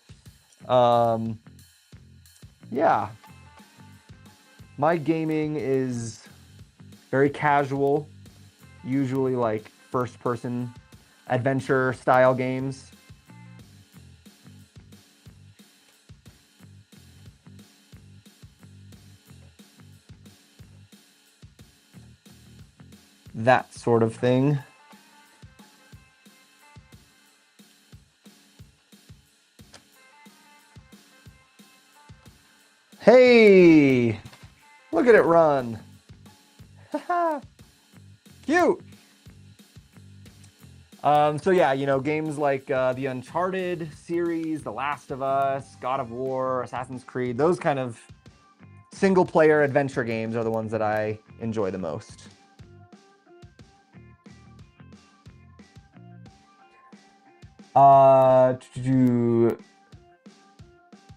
yeah. My gaming is very casual, usually like first-person adventure style games. That sort of thing. Hey! Look at it run. Cute! So yeah, you know, games like the Uncharted series, The Last of Us, God of War, Assassin's Creed, those kind of single-player adventure games are the ones that I enjoy the most.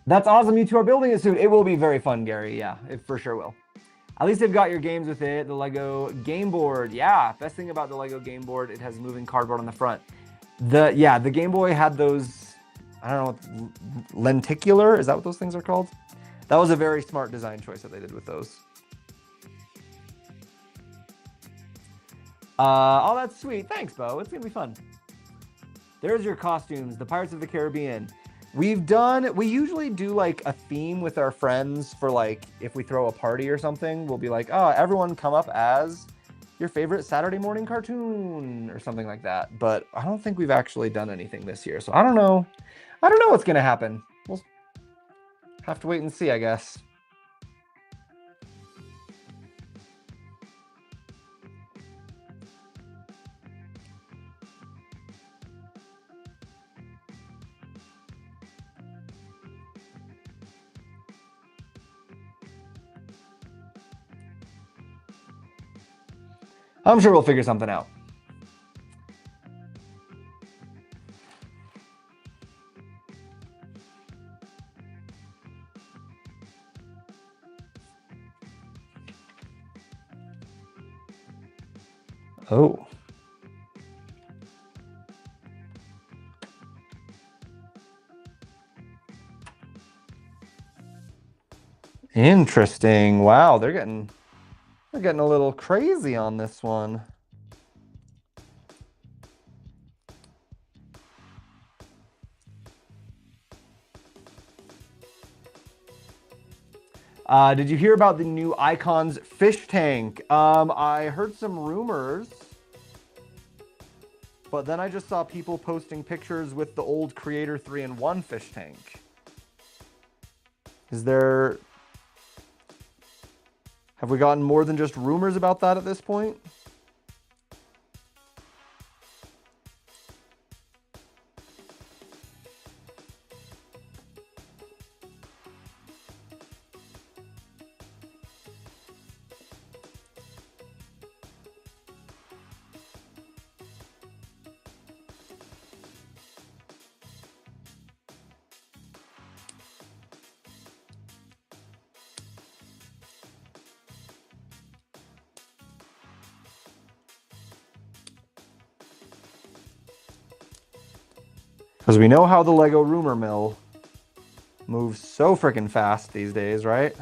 That's awesome. You two are building it soon. It will be very fun, Gary. Yeah, it for sure will. At least they've got your games with it. The Lego Game Board. Yeah, best thing about the Lego Game Board, it has moving cardboard on the front. The Game Boy had those, I don't know, lenticular, is that what those things are called? That was a very smart design choice that they did with those. Oh, that's sweet. Thanks, Bo. It's gonna be fun. There's your costumes, the Pirates of the Caribbean. We usually do like a theme with our friends for like, if we throw a party or something, we'll be like, oh, everyone come up as your favorite Saturday morning cartoon or something like that. But I don't think we've actually done anything this year. So I don't know. I don't know what's going to happen. We'll have to wait and see, I guess. I'm sure we'll figure something out. Oh. Interesting. Wow, they're getting a little crazy on this one. Did you hear about the new Icons fish tank? I heard some rumors, but then I just saw people posting pictures with the old Creator 3-in-1 fish tank. Have we gotten more than just rumors about that at this point? Because we know how the Lego rumor mill moves so freaking fast these days, right?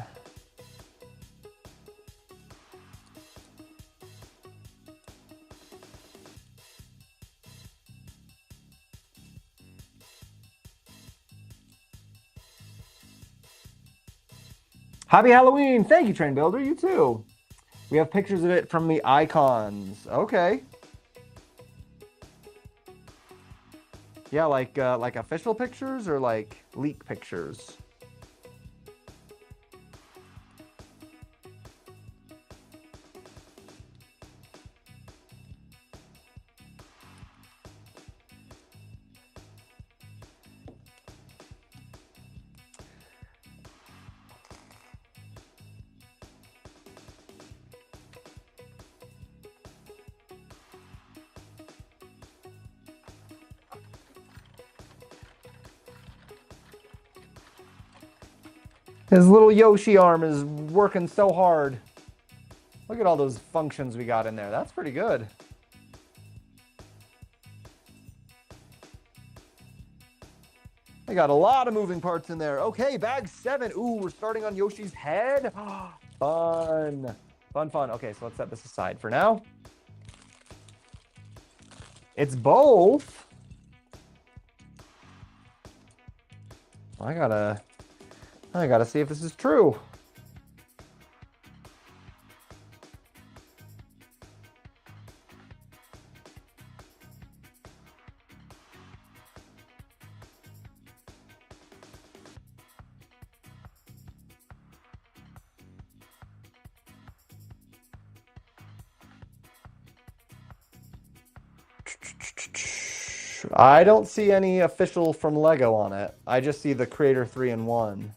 Happy Halloween! Thank you, Train Builder. You too. We have pictures of it from the Icons. Okay. Yeah, like official pictures or like leak pictures? His little Yoshi arm is working so hard. Look at all those functions we got in there. That's pretty good. They got a lot of moving parts in there. Okay, bag 7. Ooh, we're starting on Yoshi's head. Fun. Fun, fun. Okay, so let's set this aside for now. It's both. I gotta see if this is true. I don't see any official from Lego on it. I just see the Creator 3-in-1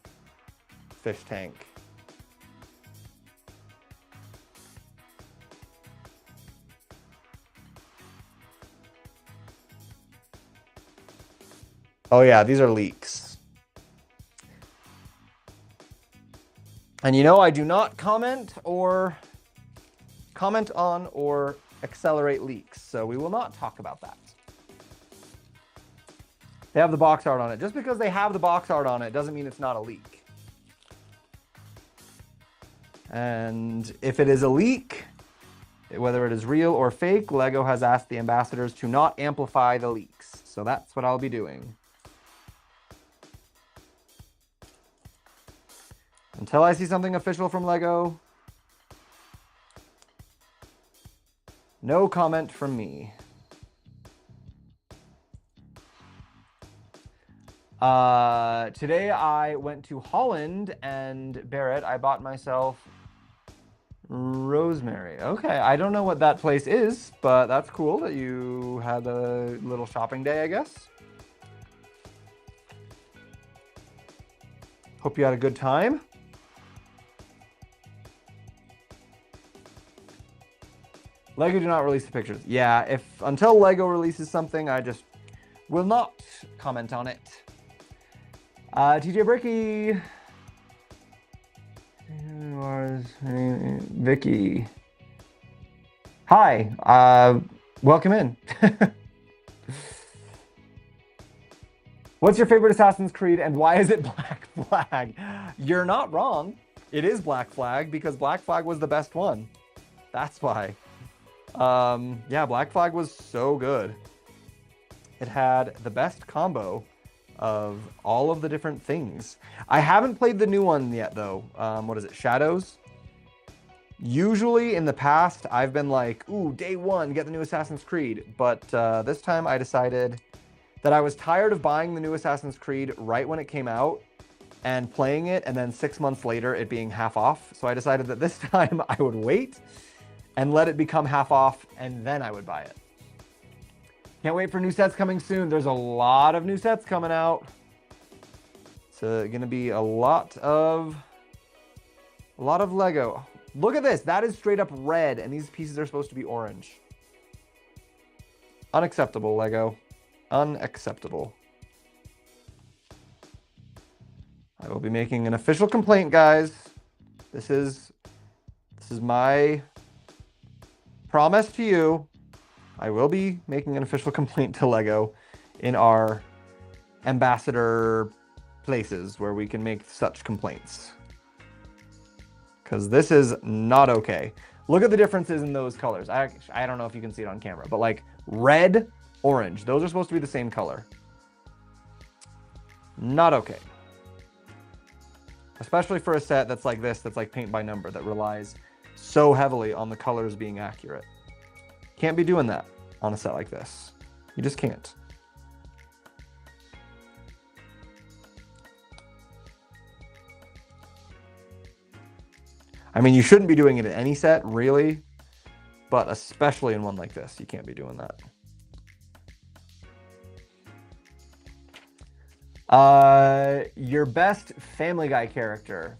fish tank. Oh yeah, these are leaks. And you know, I do not comment on or accelerate leaks, so we will not talk about that. They have the box art on it. Just because they have the box art on it doesn't mean it's not a leak. And if it is a leak, whether it is real or fake, Lego has asked the ambassadors to not amplify the leaks. So that's what I'll be doing. Until I see something official from Lego, no comment from me. Today I went to Holland and Barrett, I bought myself rosemary. Okay, I don't know what that place is, but that's cool that you had a little shopping day, I guess. Hope you had a good time. Lego do not release the pictures. Yeah, until Lego releases something, I just will not comment on it. TJ Bricky. Vicky. Hi, welcome in. What's your favorite Assassin's Creed and why is it Black Flag? You're not wrong. It is Black Flag because Black Flag was the best one. That's why. Yeah, Black Flag was so good. It had the best combo of all of the different things. I haven't played the new one yet, though. What is it, Shadows? Usually in the past, I've been like, ooh, day one, get the new Assassin's Creed. But this time I decided that I was tired of buying the new Assassin's Creed right when it came out and playing it, and then 6 months later it being half off. So I decided that this time I would wait and let it become half off, and then I would buy it. Can't wait for new sets coming soon. There's a lot of new sets coming out. It's going to be a lot of Lego. Look at this. That is straight up red, and these pieces are supposed to be orange. Unacceptable, Lego. Unacceptable. I will be making an official complaint, guys. This is my promise to you. I will be making an official complaint to Lego in our ambassador places where we can make such complaints. Because this is not okay. Look at the differences in those colors. I don't know if you can see it on camera, but like red, orange. Those are supposed to be the same color. Not okay. Especially for a set that's like this, that's like paint by number, that relies so heavily on the colors being accurate. Can't be doing that on a set like this. You just can't. I mean, you shouldn't be doing it in any set, really, but especially in one like this, you can't be doing that. Your best Family Guy character.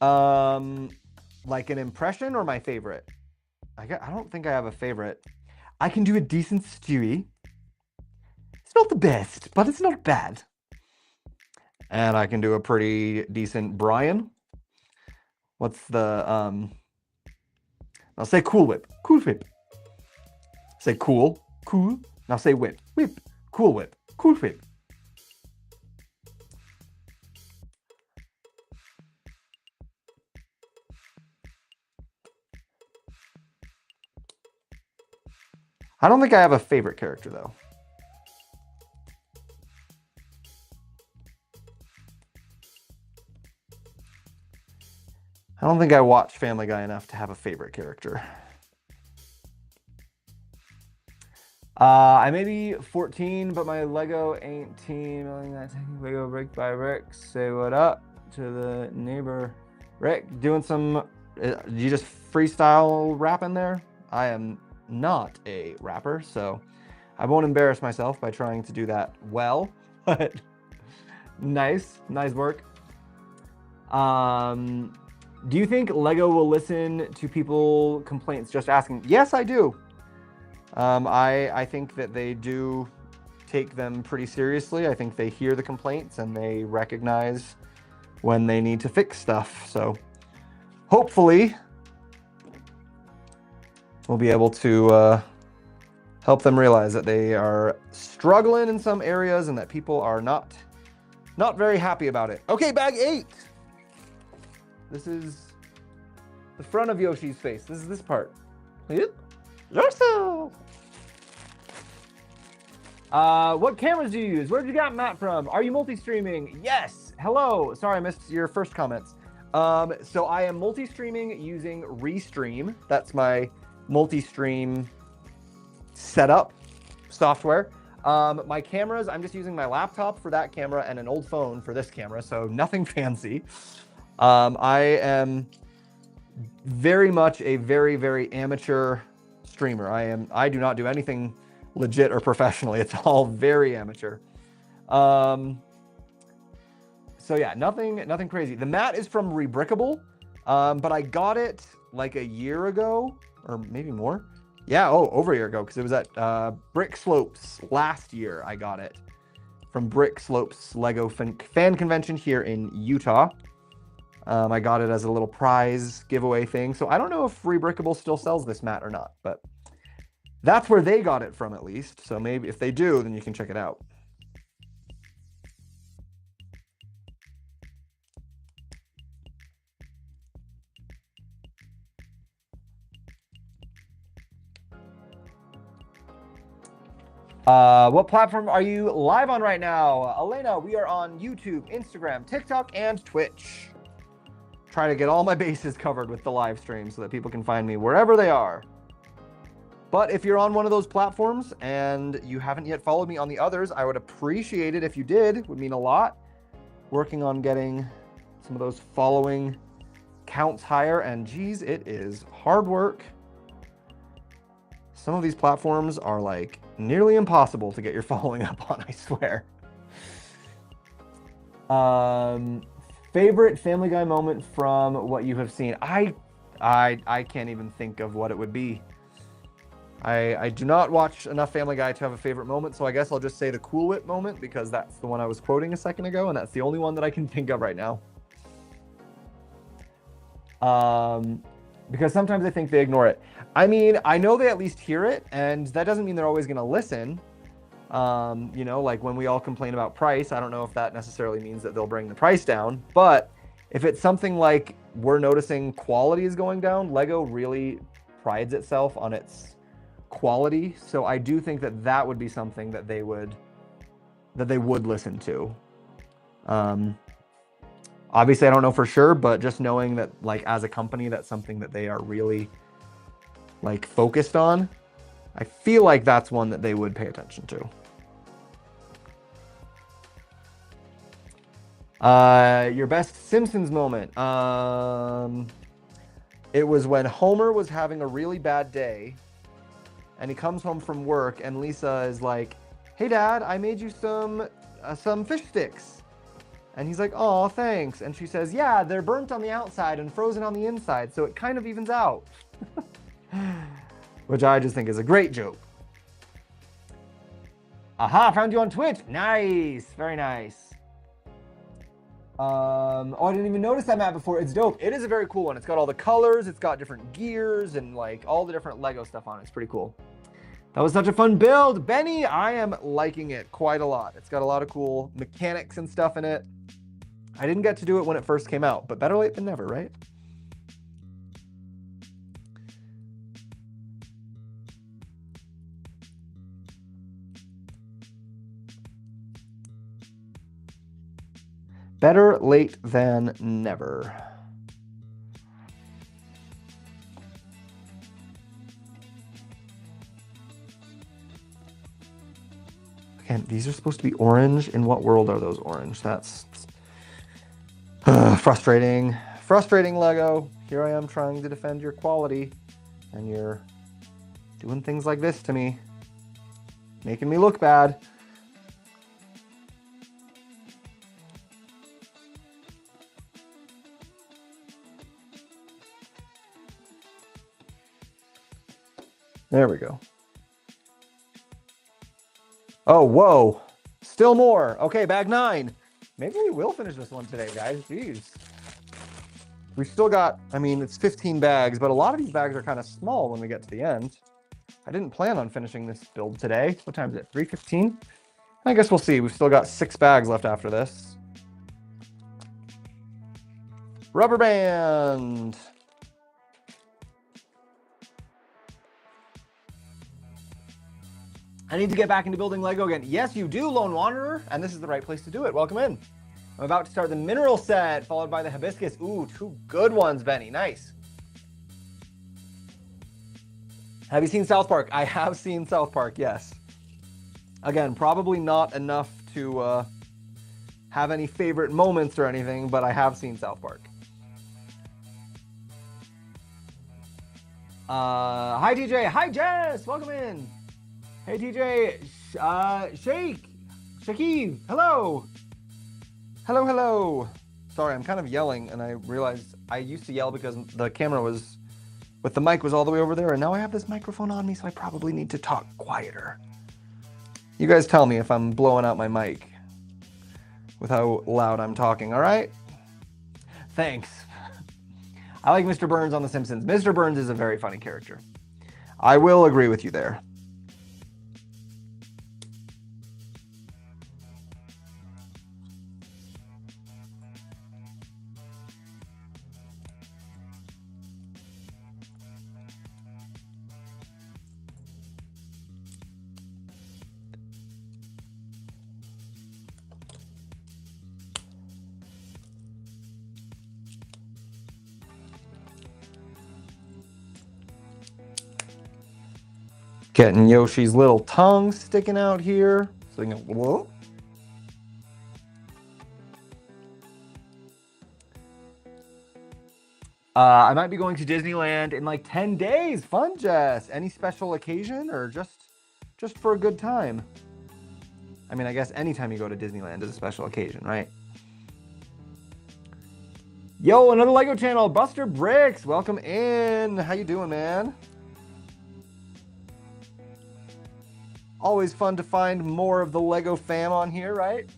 Like an impression or my favorite? I don't think I have a favorite. I can do a decent Stewie. It's not the best, but it's not bad. And I can do a pretty decent Brian. What's the, I'll say Cool Whip. Cool Whip. Say cool. Cool. Now say whip. Whip. Cool Whip. Cool Whip. I don't think I have a favorite character, though. I don't think I watch Family Guy enough to have a favorite character. I may be 14, but my Lego ain't team. Taking Lego brick by brick. Say what up to the neighbor. Rick, doing some, you just freestyle rapping there? I am not a rapper, so I won't embarrass myself by trying to do that well, but nice work. Do you think Lego will listen to people complaints just asking? Yes, I do. I think that they do take them pretty seriously. I think they hear the complaints and they recognize when they need to fix stuff. So hopefully we'll be able to help them realize that they are struggling in some areas and that people are not very happy about it. Okay, bag 8. This is the front of Yoshi's face. This is this part. Yoshi! What cameras do you use? Where'd you got Matt from? Are you multi-streaming? Yes. Hello. Sorry, I missed your first comments. So I am multi-streaming using Restream. That's my multi-stream setup software. My cameras, I'm just using my laptop for that camera and an old phone for this camera, so nothing fancy. I am very much a very amateur streamer. I do not do anything legit or professionally. It's all very amateur. So yeah, nothing crazy. The mat is from Rebrickable, but I got it like a year ago, or maybe more. Yeah, over a year ago, because it was at Brick Slopes last year. I got it from Brick Slopes Lego fan convention here in Utah. I got it as a little prize giveaway thing. So I don't know if Rebrickable still sells this mat or not, but that's where they got it from, at least. So maybe if they do, then you can check it out. What platform are you live on right now? Elena, we are on YouTube, Instagram, TikTok, and Twitch. Try to get all my bases covered with the live stream so that people can find me wherever they are. But if you're on one of those platforms and you haven't yet followed me on the others, I would appreciate it if you did. It would mean a lot. Working on getting some of those following counts higher, and geez, it is hard work. Some of these platforms are like nearly impossible to get your following up on, I swear. Favorite Family Guy moment from what you have seen? I can't even think of what it would be. I do not watch enough Family Guy to have a favorite moment, so I guess I'll just say the Cool Whip moment because that's the one I was quoting a second ago, and that's the only one that I can think of right now. Because sometimes I think they ignore it. I mean, I know they at least hear it, and that doesn't mean they're always going to listen. You know, like when we all complain about price, I don't know if that necessarily means that they'll bring the price down, but if it's something like we're noticing quality is going down, Lego really prides itself on its quality. So I do think that that would be something that they would listen to. Obviously I don't know for sure, but just knowing that like as a company, that's something that they are really like focused on. I feel like that's one that they would pay attention to. Your best Simpsons moment. It was when Homer was having a really bad day and he comes home from work and Lisa is like, "Hey Dad, I made you some fish sticks." And he's like, "Oh, thanks." And she says, "Yeah, they're burnt on the outside and frozen on the inside, so it kind of evens out." Which I just think is a great joke. Aha, found you on Twitch. Nice, very nice. Oh, I didn't even notice that map before. It's dope. It is a very cool one. It's got all the colors. It's got different gears and like all the different Lego stuff on it. It's pretty cool. That was such a fun build. Benny, I am liking it quite a lot. It's got a lot of cool mechanics and stuff in it. I didn't get to do it when it first came out, but better late than never, right? Better late than never. Again, these are supposed to be orange. In what world are those orange? That's frustrating. Frustrating, Lego. Here I am trying to defend your quality, and you're doing things like this to me, making me look bad. There we go. Oh, whoa. Still more. Okay, bag 9. Maybe we will finish this one today, guys. Jeez. We still got, I mean, it's 15 bags, but a lot of these bags are kind of small when we get to the end. I didn't plan on finishing this build today. What time is it? 3:15? I guess we'll see. We've still got 6 bags left after this. Rubber band. I need to get back into building Lego again. Yes, you do, Lone Wanderer, and this is the right place to do it. Welcome in. I'm about to start the mineral set, followed by the hibiscus. Ooh, 2 good ones, Benny. Nice. Have you seen South Park? I have seen South Park, yes. Again, probably not enough to have any favorite moments or anything, but I have seen South Park. Hi, TJ. Hi, Jess. Welcome in. Hey, TJ. Shakib. Hello. Hello, hello. Sorry, I'm kind of yelling, and I realized I used to yell because the camera was, with the mic was all the way over there, and now I have this microphone on me, so I probably need to talk quieter. You guys tell me if I'm blowing out my mic with how loud I'm talking, all right? Thanks. I like Mr. Burns on The Simpsons. Mr. Burns is a very funny character. I will agree with you there. Getting Yoshi's little tongue sticking out here. So you can go, whoa. I might be going to Disneyland in like 10 days. Fun, Jess. Any special occasion or just for a good time? I mean, I guess anytime you go to Disneyland is a special occasion, right? Yo, another Lego channel, Buster Bricks. Welcome in. How you doing, man? Always fun to find more of the Lego fam on here, right?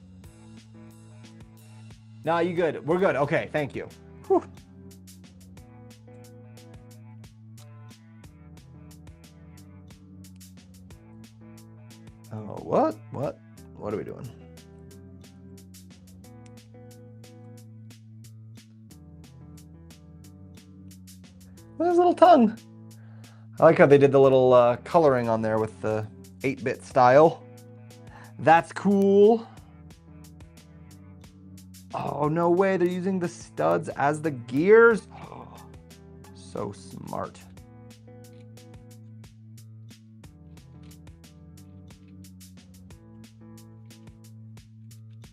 Nah, you good. We're good. Okay, thank you. Whew. Oh, what? What are we doing? What is his little tongue? I like how they did the little coloring on there with the 8-bit style. That's cool. Oh, no way. They're using the studs as the gears. Oh, so smart.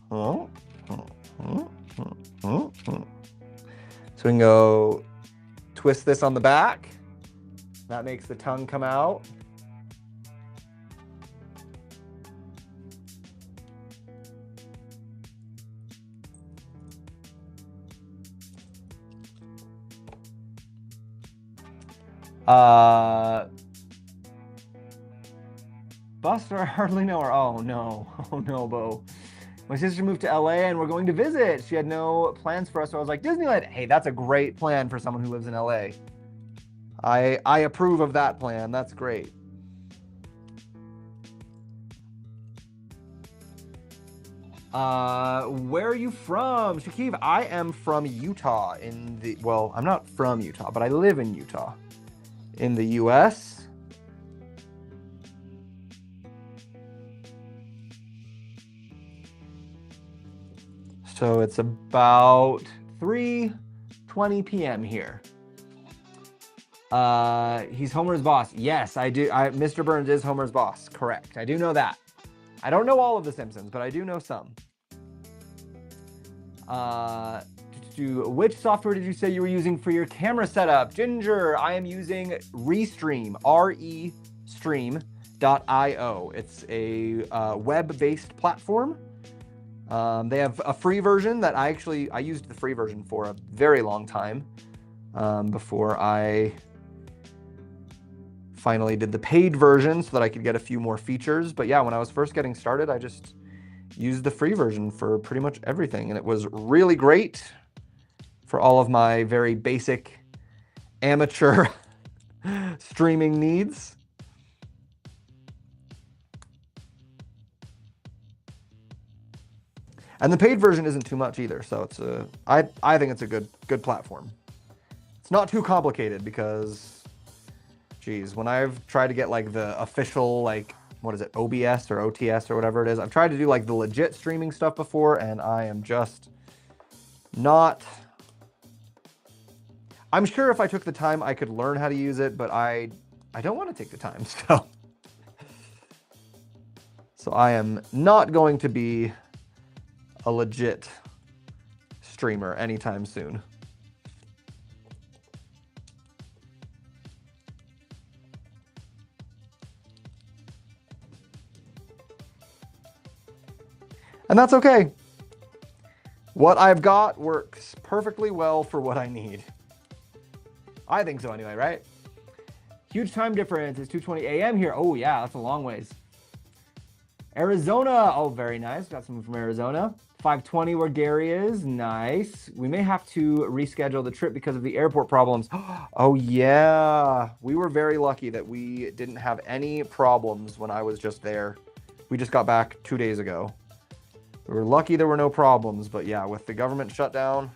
So we can go twist this on the back. That makes the tongue come out. Buster, I hardly know her. Oh no, Bo. My sister moved to LA and we're going to visit. She had no plans for us, so I was like, Disneyland. Hey, that's a great plan for someone who lives in LA. I approve of that plan. That's great. Where are you from? Shakiv, I am from Utah well, I'm not from Utah, but I live in Utah in the US. So it's about 3:20 p.m. here. He's Homer's boss. Yes, I do. Mr. Burns is Homer's boss. Correct. I do know that. I don't know all of The Simpsons, but I do know some. Which software did you say you were using for your camera setup? Ginger, I am using Restream, Restream.io. It's a web-based platform. They have a free version that I used the free version for a very long time before I finally did the paid version so that I could get a few more features. But yeah, when I was first getting started, I just used the free version for pretty much everything. And it was really great for all of my very basic amateur streaming needs. And the paid version isn't too much either, so it's I think it's a good platform. It's not too complicated because, geez, when I've tried to get like the official, like, what is it, OBS or OTS or whatever it is, I've tried to do like the legit streaming stuff before, and I am just not. I'm sure if I took the time, I could learn how to use it, but I don't want to take the time, so I am not going to be a legit streamer anytime soon. And that's okay. What I've got works perfectly well for what I need. I think so anyway, right? Huge time difference. It's 2:20 a.m. here. Oh yeah, that's a long ways. Arizona. Oh, very nice. Got someone from Arizona. 5:20 where Gary is. Nice. We may have to reschedule the trip because of the airport problems. Oh, yeah. We were very lucky that we didn't have any problems when I was just there. We just got back 2 days ago. We were lucky there were no problems, but yeah, with the government shutdown,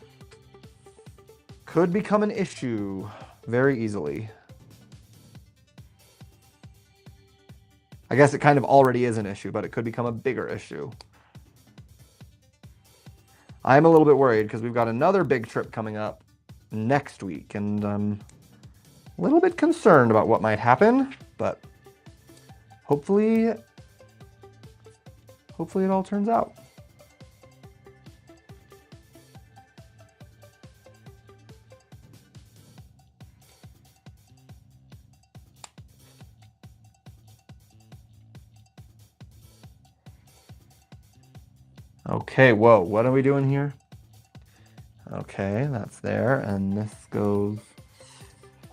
could become an issue very easily. I guess it kind of already is an issue, but it could become a bigger issue. I'm a little bit worried because we've got another big trip coming up next week, and I'm a little bit concerned about what might happen, but hopefully it all turns out. Okay, whoa, what are we doing here? Okay, that's there, and this goes...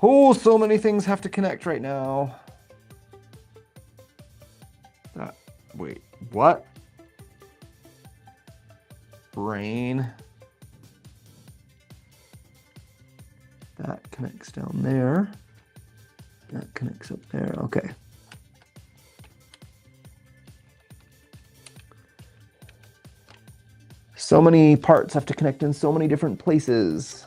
Oh, so many things have to connect right now. Wait, what? Brain. That connects down there. That connects up there, okay. So many parts have to connect in so many different places.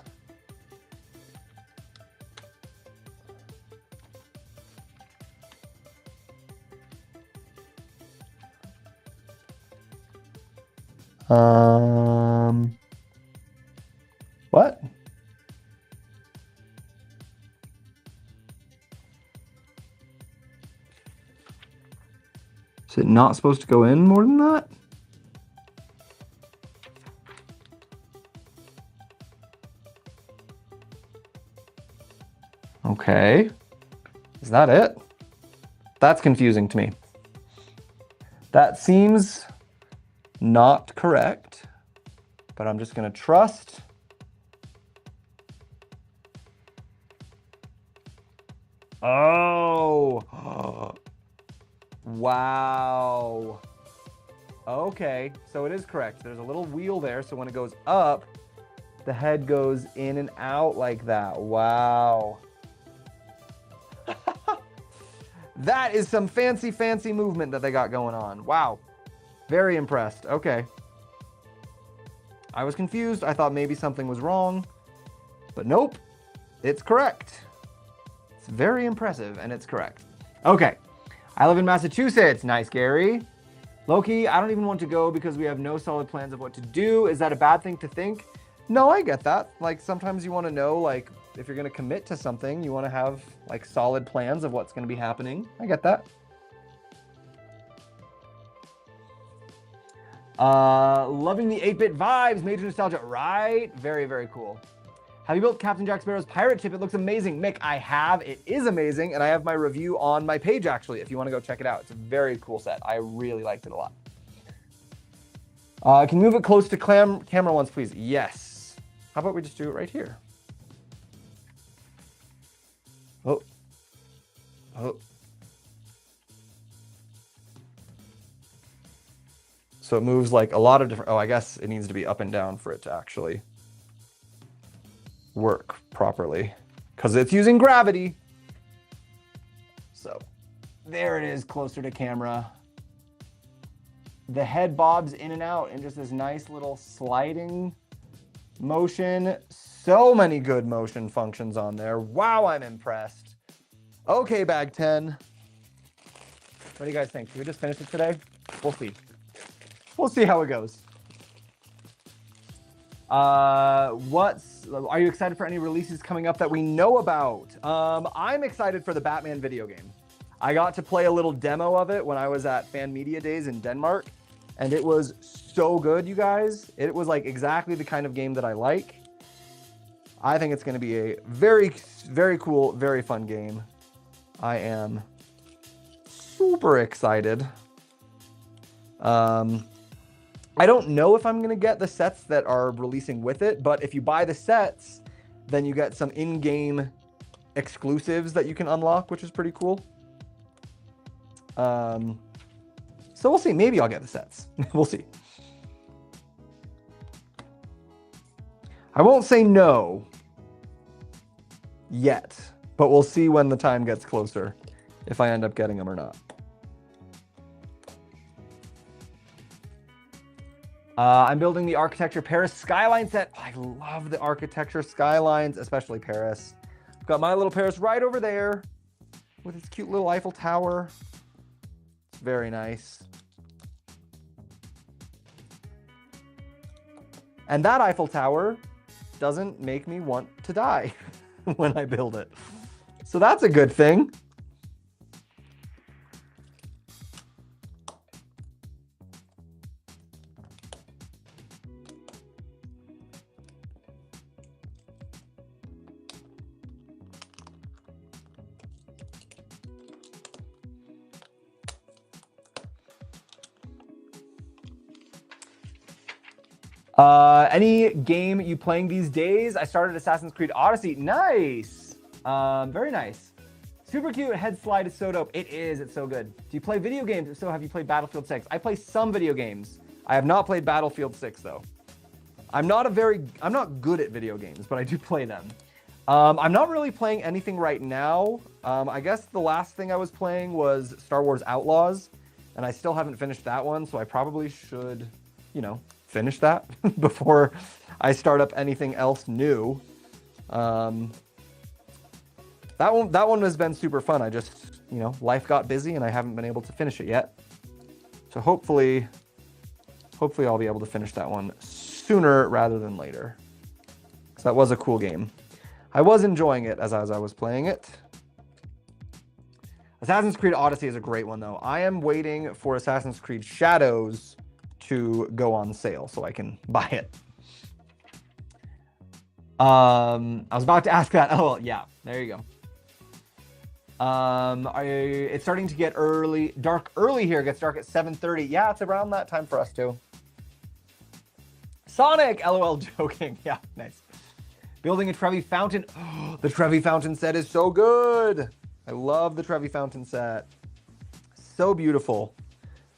What? Is it not supposed to go in more than that? Okay. Is that it? That's confusing to me. That seems not correct, but I'm just going to trust. Oh. Wow. Okay, so it is correct. There's a little wheel there, so when it goes up, the head goes in and out like that. Wow. That is some fancy, fancy movement that they got going on. Wow. Very impressed. Okay. I was confused. I thought maybe something was wrong, but nope. It's correct. It's very impressive, and it's correct. Okay. I live in Massachusetts. Nice, Gary. Loki, I don't even want to go because we have no solid plans of what to do. Is that a bad thing to think? No, I get that. Like, sometimes you want to know, like, if you're going to commit to something, you want to have, like, solid plans of what's going to be happening. I get that. Loving the 8-bit vibes. Major nostalgia. Right? Very, very cool. Have you built Captain Jack Sparrow's pirate ship? It looks amazing. Mick, I have. It is amazing, and I have my review on my page, actually, if you want to go check it out. It's a very cool set. I really liked it a lot. Can you move it close to camera once, please? Yes. How about we just do it right here? Oh. Oh. So it moves like a lot of different... Oh, I guess it needs to be up and down for it to actually work properly, because it's using gravity. So there it is, closer to camera. The head bobs in and out in just this nice little sliding motion. So many good motion functions on there. Wow, I'm impressed. Okay, bag 10. What do you guys think? Should we just finish it today? We'll see. We'll see how it goes. Are you excited for any releases coming up that we know about? I'm excited for the Batman video game. I got to play a little demo of it when I was at Fan Media Days in Denmark, and it was so good, you guys. It was like exactly the kind of game that I like. I think it's going to be a very, very cool, very fun game. I am super excited. I don't know if I'm going to get the sets that are releasing with it, but if you buy the sets, then you get some in-game exclusives that you can unlock, which is pretty cool. So we'll see. Maybe I'll get the sets. We'll see. I won't say no yet, but we'll see when the time gets closer if I end up getting them or not. I'm building the Architecture Paris Skyline set. I love the Architecture Skylines, especially Paris. I've got my little Paris right over there with its cute little Eiffel Tower. It's very nice. And that Eiffel Tower doesn't make me want to die when I build it. So that's a good thing. Any game you playing these days? I started Assassin's Creed Odyssey. Nice. Very nice. Super cute. Head slide is so dope. It is. It's so good. Do you play video games? If so, have you played Battlefield 6? I play some video games. I have not played Battlefield 6 though. I'm not good at video games, but I do play them. I'm not really playing anything right now. I guess the last thing I was playing was Star Wars Outlaws, and I still haven't finished that one, so I probably should, you know, finish that before I start up anything else new. That one has been super fun. I just, you know, life got busy and I haven't been able to finish it yet. So hopefully I'll be able to finish that one sooner rather than later. Because that was a cool game. I was enjoying it as I was playing it. Assassin's Creed Odyssey is a great one though. I am waiting for Assassin's Creed Shadows to go on sale so I can buy it. I was about to ask that. Oh, yeah, there you go. It's starting to get dark early here. It gets dark at 7:30. Yeah, it's around that time for us too. Sonic, LOL, joking. Yeah, nice. Building a Trevi Fountain. Oh, the Trevi Fountain set is so good. I love the Trevi Fountain set. So beautiful.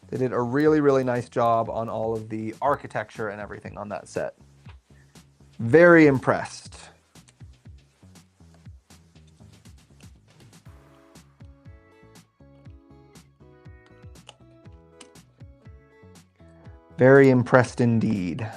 They did a really, really nice job on all of the architecture and everything on that set. Very impressed. Very impressed indeed.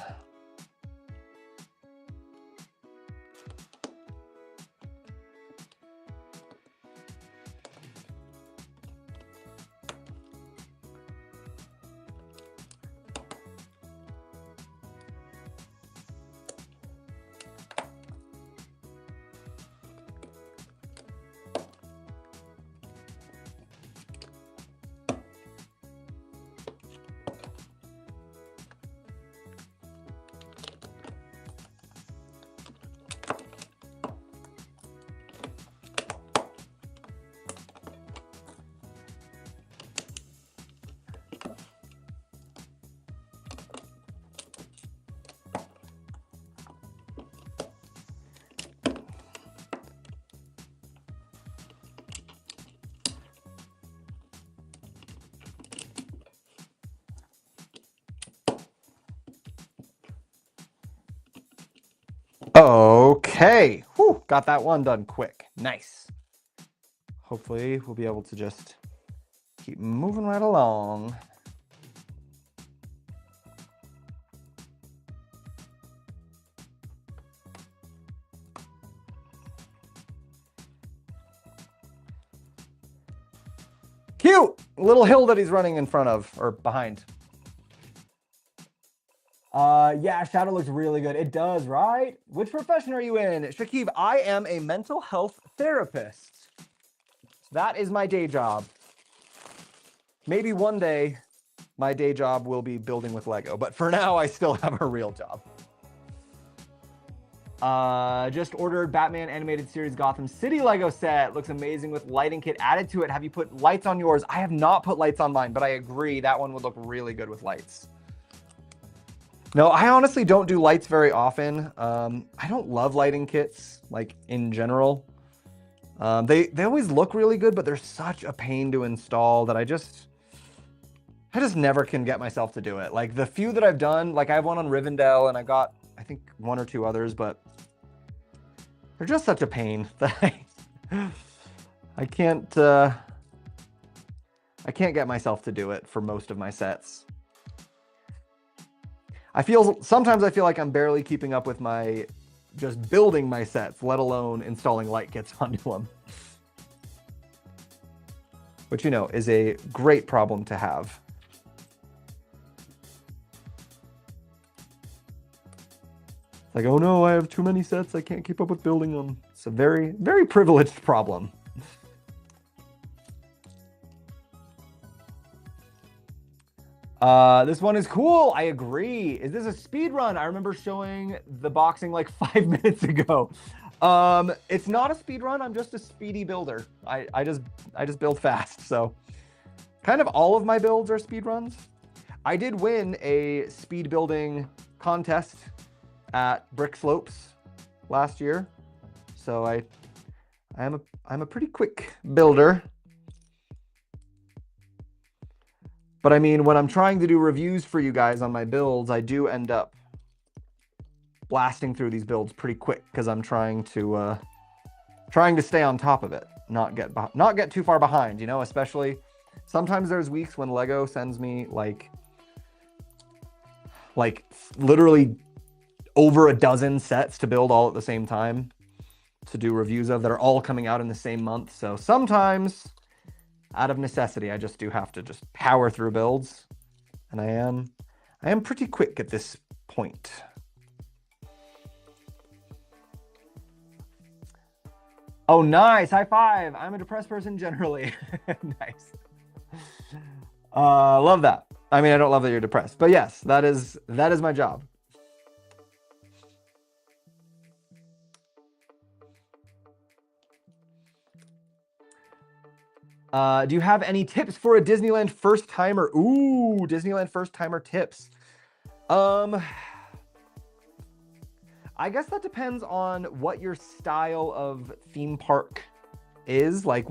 Okay, whew, got that one done quick. Nice. Hopefully we'll be able to just keep moving right along. Cute little hill that he's running in front of or behind. Yeah, Shadow looks really good. It does, right? Which profession are you in? Shakib, I am a mental health therapist. That is my day job. Maybe one day my day job will be building with Lego, but for now I still have a real job. Just ordered Batman animated series Gotham City Lego set. Looks amazing with lighting kit added to it. Have you put lights on yours? I have not put lights on mine, but I agree that one would look really good with lights. No, I honestly don't do lights very often. I don't love lighting kits, like in general. They always look really good, but they're such a pain to install that I just never can get myself to do it. Like the few that I've done, like I have one on Rivendell and I got, I think, one or two others, but they're just such a pain that I can't get myself to do it for most of my sets. Sometimes I feel like I'm barely keeping up with my just building my sets, let alone installing light kits onto them. Which, you know, is a great problem to have. Like, oh no, I have too many sets, I can't keep up with building them. It's a very, very privileged problem. This one is cool. I agree. Is this a speed run? I remember showing the boxing like 5 minutes ago. It's not a speed run. I'm just a speedy builder. I just build fast. So kind of all of my builds are speed runs. I did win a speed building contest at Brick Slopes last year, so I'm a pretty quick builder. But I mean, when I'm trying to do reviews for you guys on my builds, I do end up blasting through these builds pretty quick because I'm trying to stay on top of it, not get too far behind, you know. Especially sometimes there's weeks when Lego sends me like literally over a dozen sets to build all at the same time to do reviews of that are all coming out in the same month. So sometimes, out of necessity, I just do have to just power through builds, and I am pretty quick at this point. Oh, nice. High five. I'm a depressed person generally. Nice. Love that. I mean, I don't love that you're depressed, but yes, that is my job. Do you have any tips for a Disneyland first timer? Ooh, Disneyland first timer tips. I guess that depends on what your style of theme park is. Like,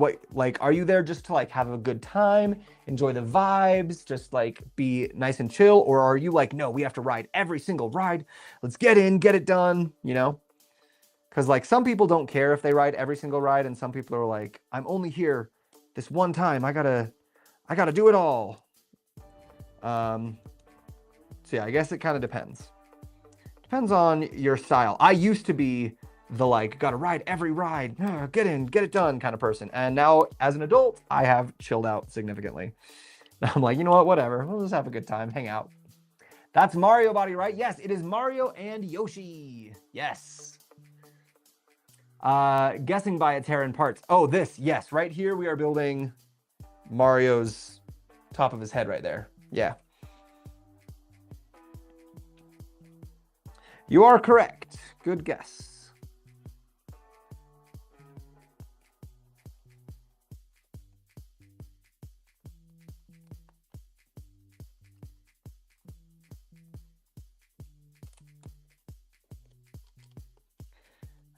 are you there just to like have a good time, enjoy the vibes, just like be nice and chill? Or are you like, no, we have to ride every single ride. Let's get in, get it done, you know? Because like some people don't care if they ride every single ride, and some people are like, I'm only here this one time. I gotta do it all. So yeah, I guess it kind of depends. Depends on your style. I used to be the like, gotta ride every ride, get in, get it done kind of person. And now as an adult, I have chilled out significantly. I'm like, you know what, whatever. We'll just have a good time, hang out. That's Mario Body, right? Yes, it is Mario and Yoshi. Yes. Guessing by its hair and parts. Oh, this, yes. Right here we are building Mario's top of his head right there. Yeah. You are correct. Good guess.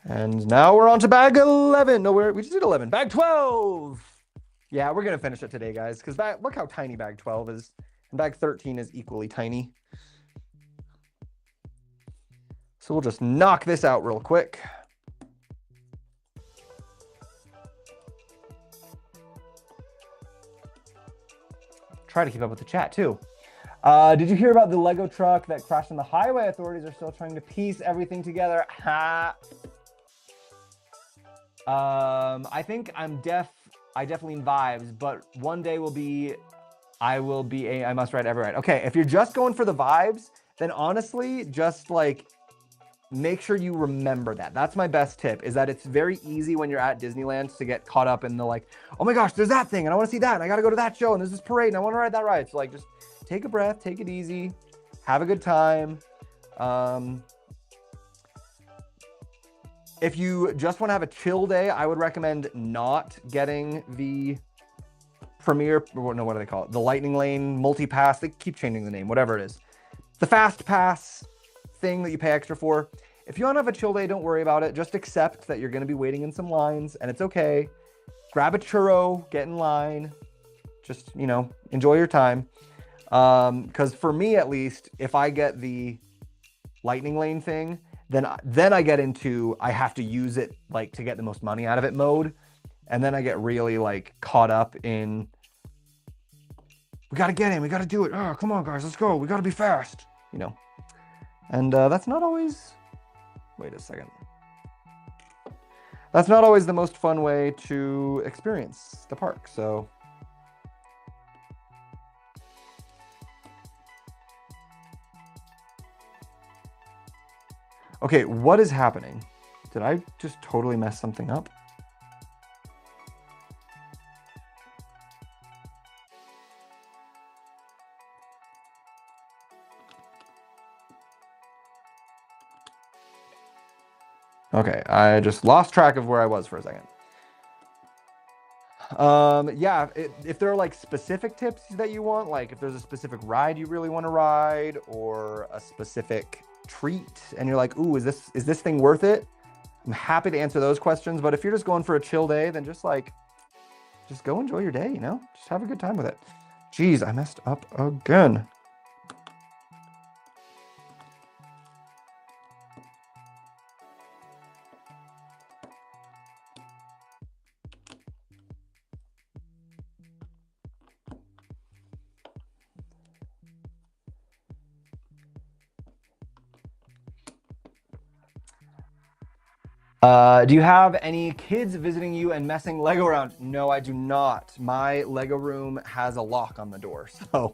And now we're on to bag 11. No, we just did 11. Bag 12. Yeah, we're going to finish it today, guys, because look how tiny bag 12 is. And bag 13 is equally tiny. So we'll just knock this out real quick. Try to keep up with the chat, too. Did you hear about the Lego truck that crashed on the highway? Authorities are still trying to piece everything together. Ha! I think I definitely lean vibes, but one day I must ride every ride. Okay, if you're just going for the vibes, then honestly, just like, make sure you remember that. That's my best tip, is that it's very easy when you're at Disneyland to get caught up in the like, oh my gosh, there's that thing, and I want to see that, and I got to go to that show, and there's this parade, and I want to ride that ride. So like, just take a breath, take it easy, have a good time. If you just want to have a chill day, I would recommend not getting the Premier, or no, what do they call it? The Lightning Lane Multi-Pass. They keep changing the name, whatever it is. The Fast Pass thing that you pay extra for. If you want to have a chill day, don't worry about it. Just accept that you're going to be waiting in some lines, and it's okay. Grab a churro, get in line. Just, you know, enjoy your time. Because for me, at least, if I get the Lightning Lane thing, then I get into, I have to use it like to get the most money out of it mode. And then I get really like caught up in, we got to get in, we got to do it. Oh, come on guys, let's go. We got to be fast, you know? And that's not always, wait a second. That's not always the most fun way to experience the park, so. Okay, what is happening? Did I just totally mess something up? Okay, I just lost track of where I was for a second. Yeah, if there are like specific tips that you want, like if there's a specific ride you really want to ride or a specific treat and you're like, ooh, is this thing worth it? I'm happy to answer those questions. But if you're just going for a chill day, then just go enjoy your day, you know? Just have a good time with it. Jeez, I messed up again. Do you have any kids visiting you and messing Lego around? No, I do not. My Lego room has a lock on the door. So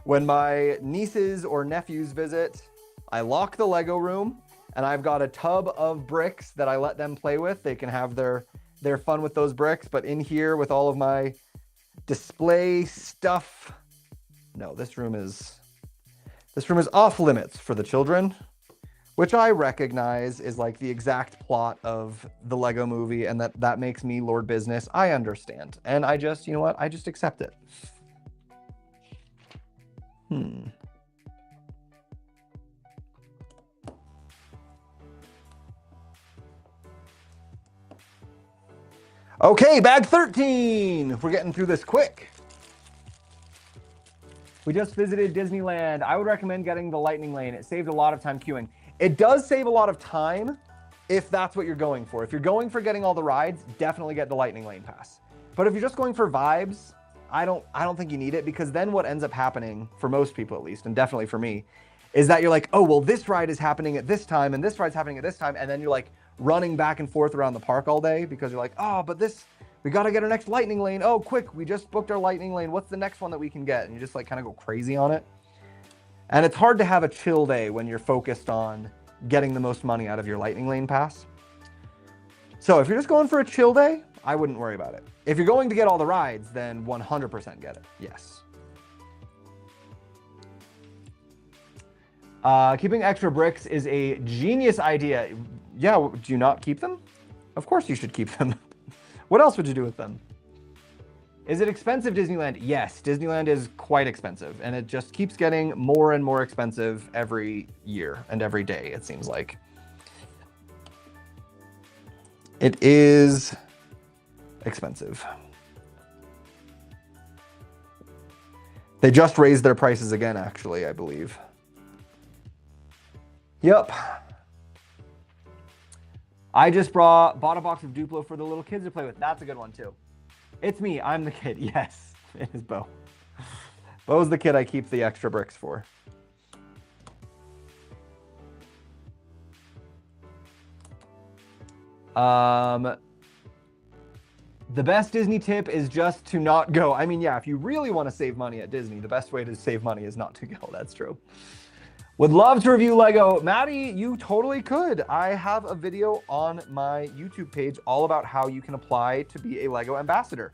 when my nieces or nephews visit, I lock the Lego room and I've got a tub of bricks that I let them play with. They can have their fun with those bricks, but in here with all of my display stuff, no, this room is off limits for the children. Which I recognize is like the exact plot of the Lego movie, and that makes me Lord Business. I understand. And I just, you know what? I just accept it. Okay, bag 13. We're getting through this quick. We just visited Disneyland. I would recommend getting the Lightning Lane. It saved a lot of time queuing. It does save a lot of time if that's what you're going for. If you're going for getting all the rides, definitely get the Lightning Lane pass. But if you're just going for vibes, I don't think you need it, because then what ends up happening, for most people at least, and definitely for me, is that you're like, oh, well, this ride is happening at this time, and this ride's happening at this time, and then you're like running back and forth around the park all day because you're like, oh, but we got to get our next Lightning Lane. Oh, quick, we just booked our Lightning Lane. What's the next one that we can get? And you just like kind of go crazy on it. And it's hard to have a chill day when you're focused on getting the most money out of your Lightning Lane pass. So if you're just going for a chill day, I wouldn't worry about it. If you're going to get all the rides, then 100% get it. Yes. Keeping extra bricks is a genius idea. Yeah, do you not keep them? Of course you should keep them. What else would you do with them? Is it expensive, Disneyland? Yes, Disneyland is quite expensive, and it just keeps getting more and more expensive every year and every day, it seems like. It is expensive. They just raised their prices again, actually, I believe. Yep. I just bought a box of Duplo for the little kids to play with. That's a good one, too. It's me. I'm the kid. Yes, it is Bo. Bo's the kid I keep the extra bricks for. The best Disney tip is just to not go. I mean, yeah, if you really want to save money at Disney, the best way to save money is not to go. That's true. Would love to review Lego. Maddie, you totally could. I have a video on my YouTube page all about how you can apply to be a Lego ambassador,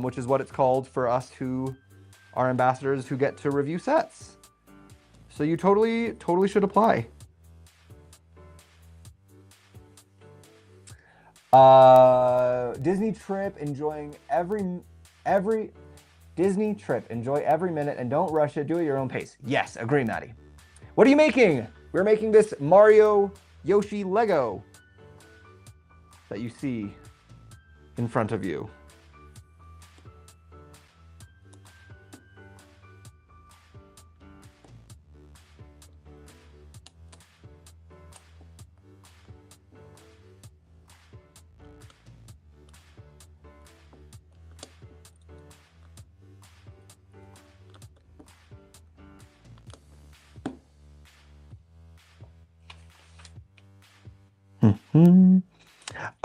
which is what it's called for us who are ambassadors who get to review sets. So you totally should apply. Disney trip, enjoying every Disney trip. Enjoy every minute and don't rush it. Do it at your own pace. Yes, agree, Maddie. What are you making? We're making this Mario Yoshi Lego that you see in front of you.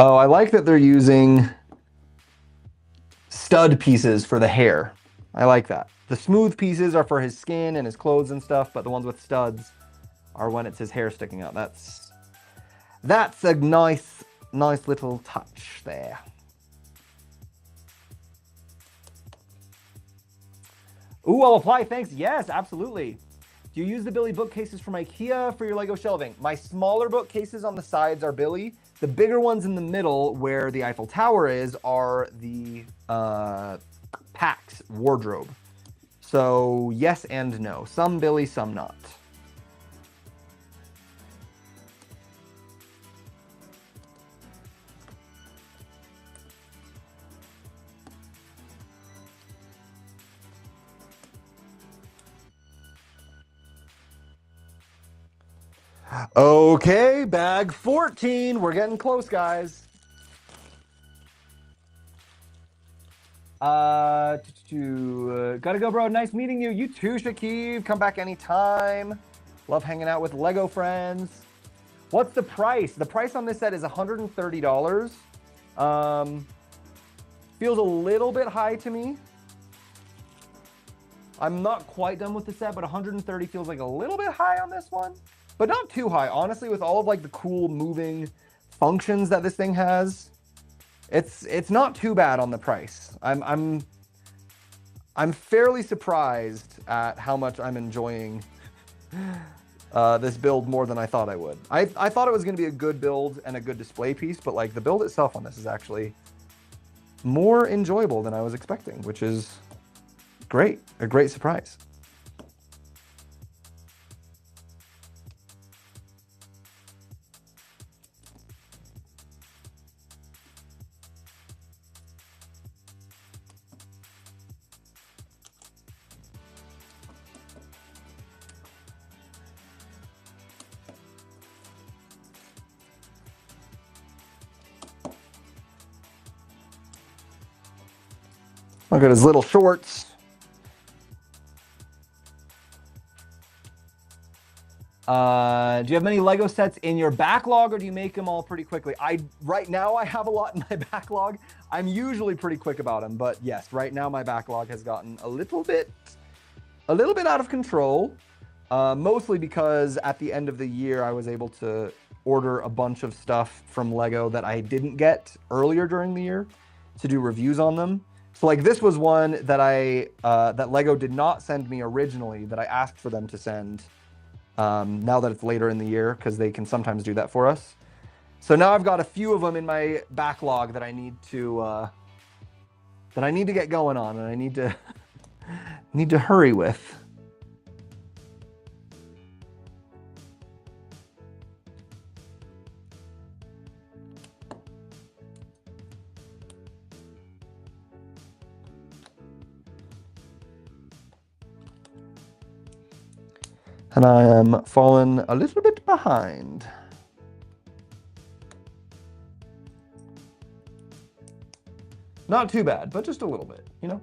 Oh, I like that they're using stud pieces for the hair. I like that. The smooth pieces are for his skin and his clothes and stuff, but the ones with studs are when it's his hair sticking out. That's a nice little touch there. Ooh, I'll apply, thanks. Yes, absolutely. Do you use the Billy bookcases from IKEA for your Lego shelving? My smaller bookcases on the sides are Billy. The bigger ones in the middle where the Eiffel Tower is are the PAX wardrobe. So yes and no. Some Billy, some not. Okay, bag 14. We're getting close, guys. Gotta go, bro. Nice meeting you. You too, Shakib. Come back anytime. Love hanging out with Lego friends. What's the price? The price on this set is $130. Feels a little bit high to me. I'm not quite done with the set, but 130 feels like a little bit high on this one, but not too high. Honestly, with all of like the cool moving functions that this thing has, it's not too bad on the price. I'm fairly surprised at how much I'm enjoying this build more than I thought I would. I thought it was going to be a good build and a good display piece, but like the build itself on this is actually more enjoyable than I was expecting, which is great. A great surprise. Look at his little shorts. Do you have many Lego sets in your backlog, or do you make them all pretty quickly? Right now I have a lot in my backlog. I'm usually pretty quick about them, but yes, right now my backlog has gotten a little bit out of control. Mostly because at the end of the year I was able to order a bunch of stuff from Lego that I didn't get earlier during the year to do reviews on them. So like this was one that that Lego did not send me originally, that I asked for them to send now that it's later in the year, because they can sometimes do that for us. So now I've got a few of them in my backlog that I need to get going on, and I need to hurry with. And I am falling a little bit behind. Not too bad, but just a little bit, you know?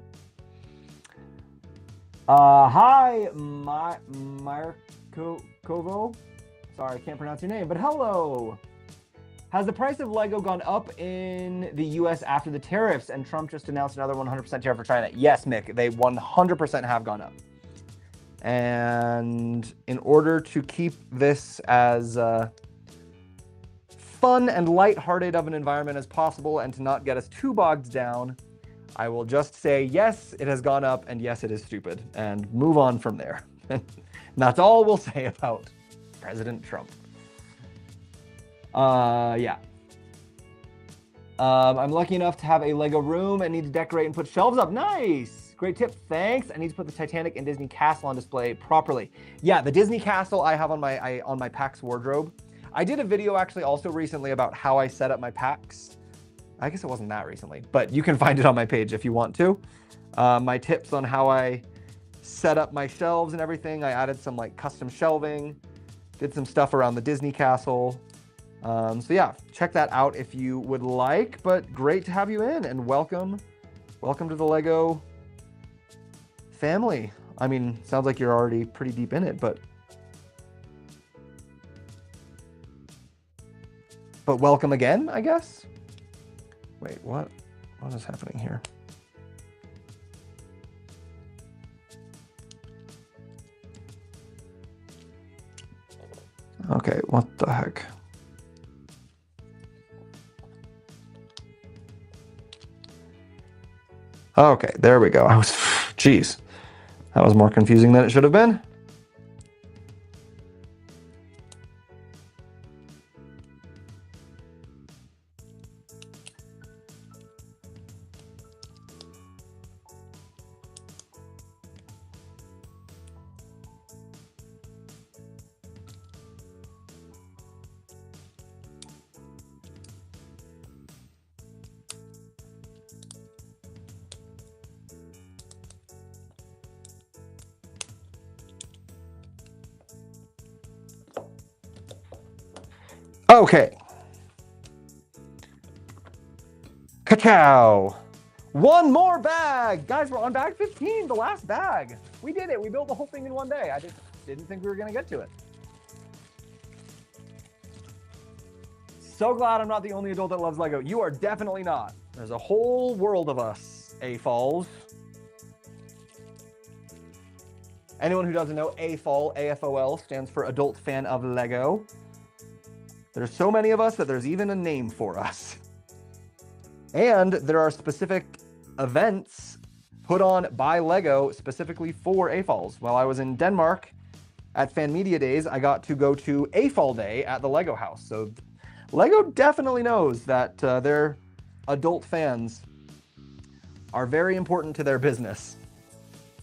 Hi, Markovo. Sorry, I can't pronounce your name, but hello. Has the price of Lego gone up in the US after the tariffs, and Trump just announced another 100% tariff for China? Yes, Mick, they 100% have gone up. And in order to keep this as fun and lighthearted of an environment as possible, and to not get us too bogged down, I will just say, yes, it has gone up, and yes, it is stupid, and move on from there. And that's all we'll say about President Trump. Yeah. I'm lucky enough to have a Lego room and need to decorate and put shelves up. Nice. Great tip, thanks. I need to put the Titanic and Disney Castle on display properly. Yeah, the Disney Castle I have on my PAX wardrobe. I did a video actually also recently about how I set up my PAX. I guess it wasn't that recently, but you can find it on my page if you want to. My tips on how I set up my shelves and everything. I added some like custom shelving, did some stuff around the Disney Castle. So yeah, check that out if you would like, but great to have you in, and welcome to the Lego family. I mean, sounds like you're already pretty deep in it, but welcome again, I guess. Wait, what is happening here? Okay, what the heck? Okay, there we go. Geez, that was more confusing than it should have been. Okay. Cacao. One more bag. Guys, we're on bag 15, the last bag. We did it. We built the whole thing in one day. I just didn't think we were going to get to it. So glad I'm not the only adult that loves Lego. You are definitely not. There's a whole world of us, AFOLs. Anyone who doesn't know, AFOL, AFOL, stands for Adult Fan of Lego. There's so many of us that there's even a name for us. And there are specific events put on by Lego specifically for AFOLs. While I was in Denmark at Fan Media Days, I got to go to AFOL Day at the Lego house. So Lego definitely knows that their adult fans are very important to their business.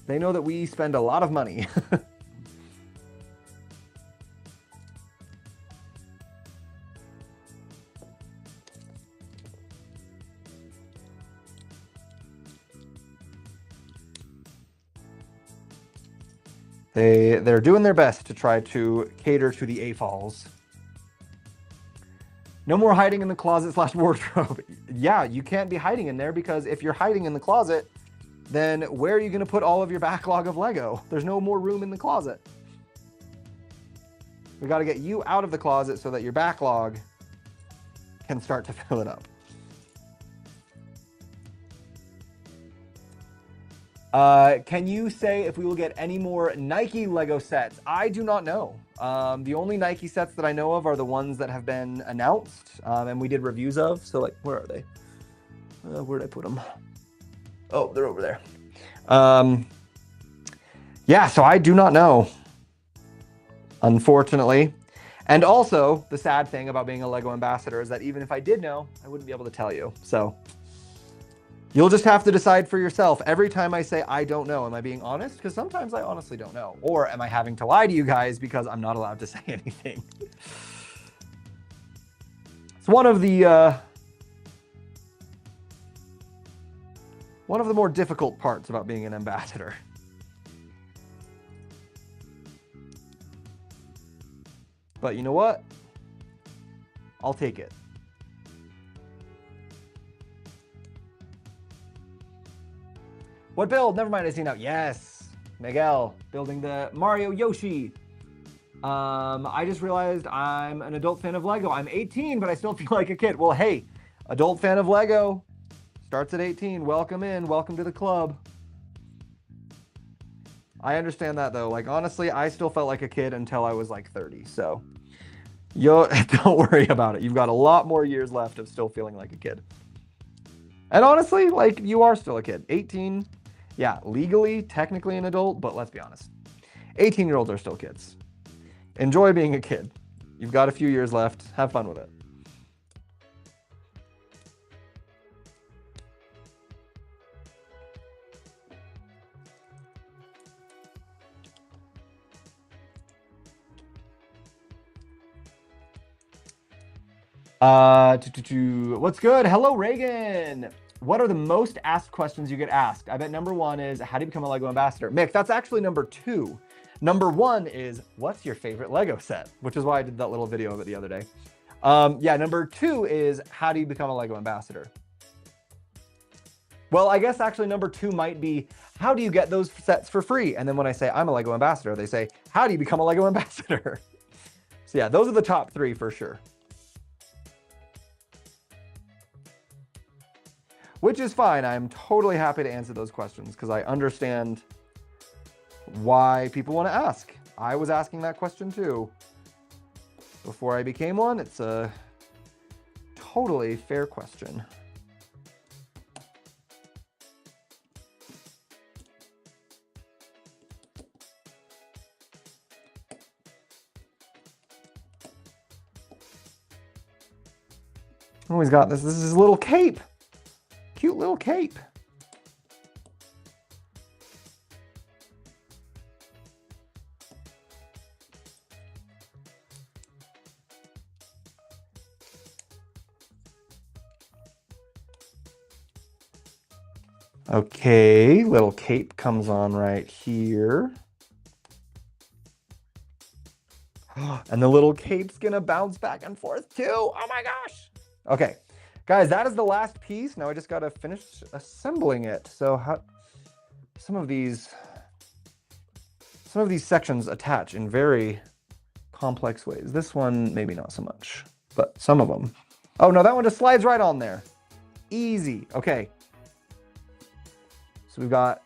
They know that we spend a lot of money. They're doing their best to try to cater to the AFOLs. No more hiding in the closet / wardrobe. Yeah, you can't be hiding in there, because if you're hiding in the closet, then where are you going to put all of your backlog of Lego? There's no more room in the closet. We got to get you out of the closet so that your backlog can start to fill it up. Can you say if we will get any more Nike Lego sets? I do not know. The only Nike sets that I know of are the ones that have been announced and we did reviews of. So, like, where are they? Where'd I put them? Oh, they're over there. Yeah, so I do not know, unfortunately. And also, the sad thing about being a Lego ambassador is that even if I did know, I wouldn't be able to tell you. So you'll just have to decide for yourself. Every time I say I don't know, am I being honest? Because sometimes I honestly don't know. Or am I having to lie to you guys because I'm not allowed to say anything? It's one of the more difficult parts about being an ambassador. But you know what? I'll take it. What build? Never mind, I see now. Yes, Miguel, building the Mario Yoshi. I just realized I'm an adult fan of Lego. I'm 18, but I still feel like a kid. Well, hey, adult fan of Lego starts at 18. Welcome in. Welcome to the club. I understand that, though. Like, honestly, I still felt like a kid until I was like 30. So don't worry about it. You've got a lot more years left of still feeling like a kid. And honestly, like, you are still a kid. 18, yeah, legally, technically an adult, but let's be honest. 18-year-olds are still kids. Enjoy being a kid. You've got a few years left. Have fun with it. What's good? Hello, Reagan. What are the most asked questions you get asked? I bet number one is, how do you become a Lego ambassador? Mick, that's actually number two. Number one is, what's your favorite Lego set? Which is why I did that little video of it the other day. Yeah, number two is, how do you become a Lego ambassador? Well, I guess actually number two might be, how do you get those sets for free? And then when I say I'm a Lego ambassador, they say, how do you become a Lego ambassador? So yeah, those are the top three for sure. Which is fine. I'm totally happy to answer those questions because I understand why people want to ask. I was asking that question too. Before I became one, it's a totally fair question. Oh, he's got this. This is his little cape. Cute little cape. Okay, little cape comes on right here. And the little cape's gonna bounce back and forth too. Oh my gosh. Okay, guys, that is the last piece. Now I just gotta finish assembling it. So some of these sections attach in very complex ways. This one, maybe not so much, but some of them. Oh no, that one just slides right on there. Easy. Okay. So we've got,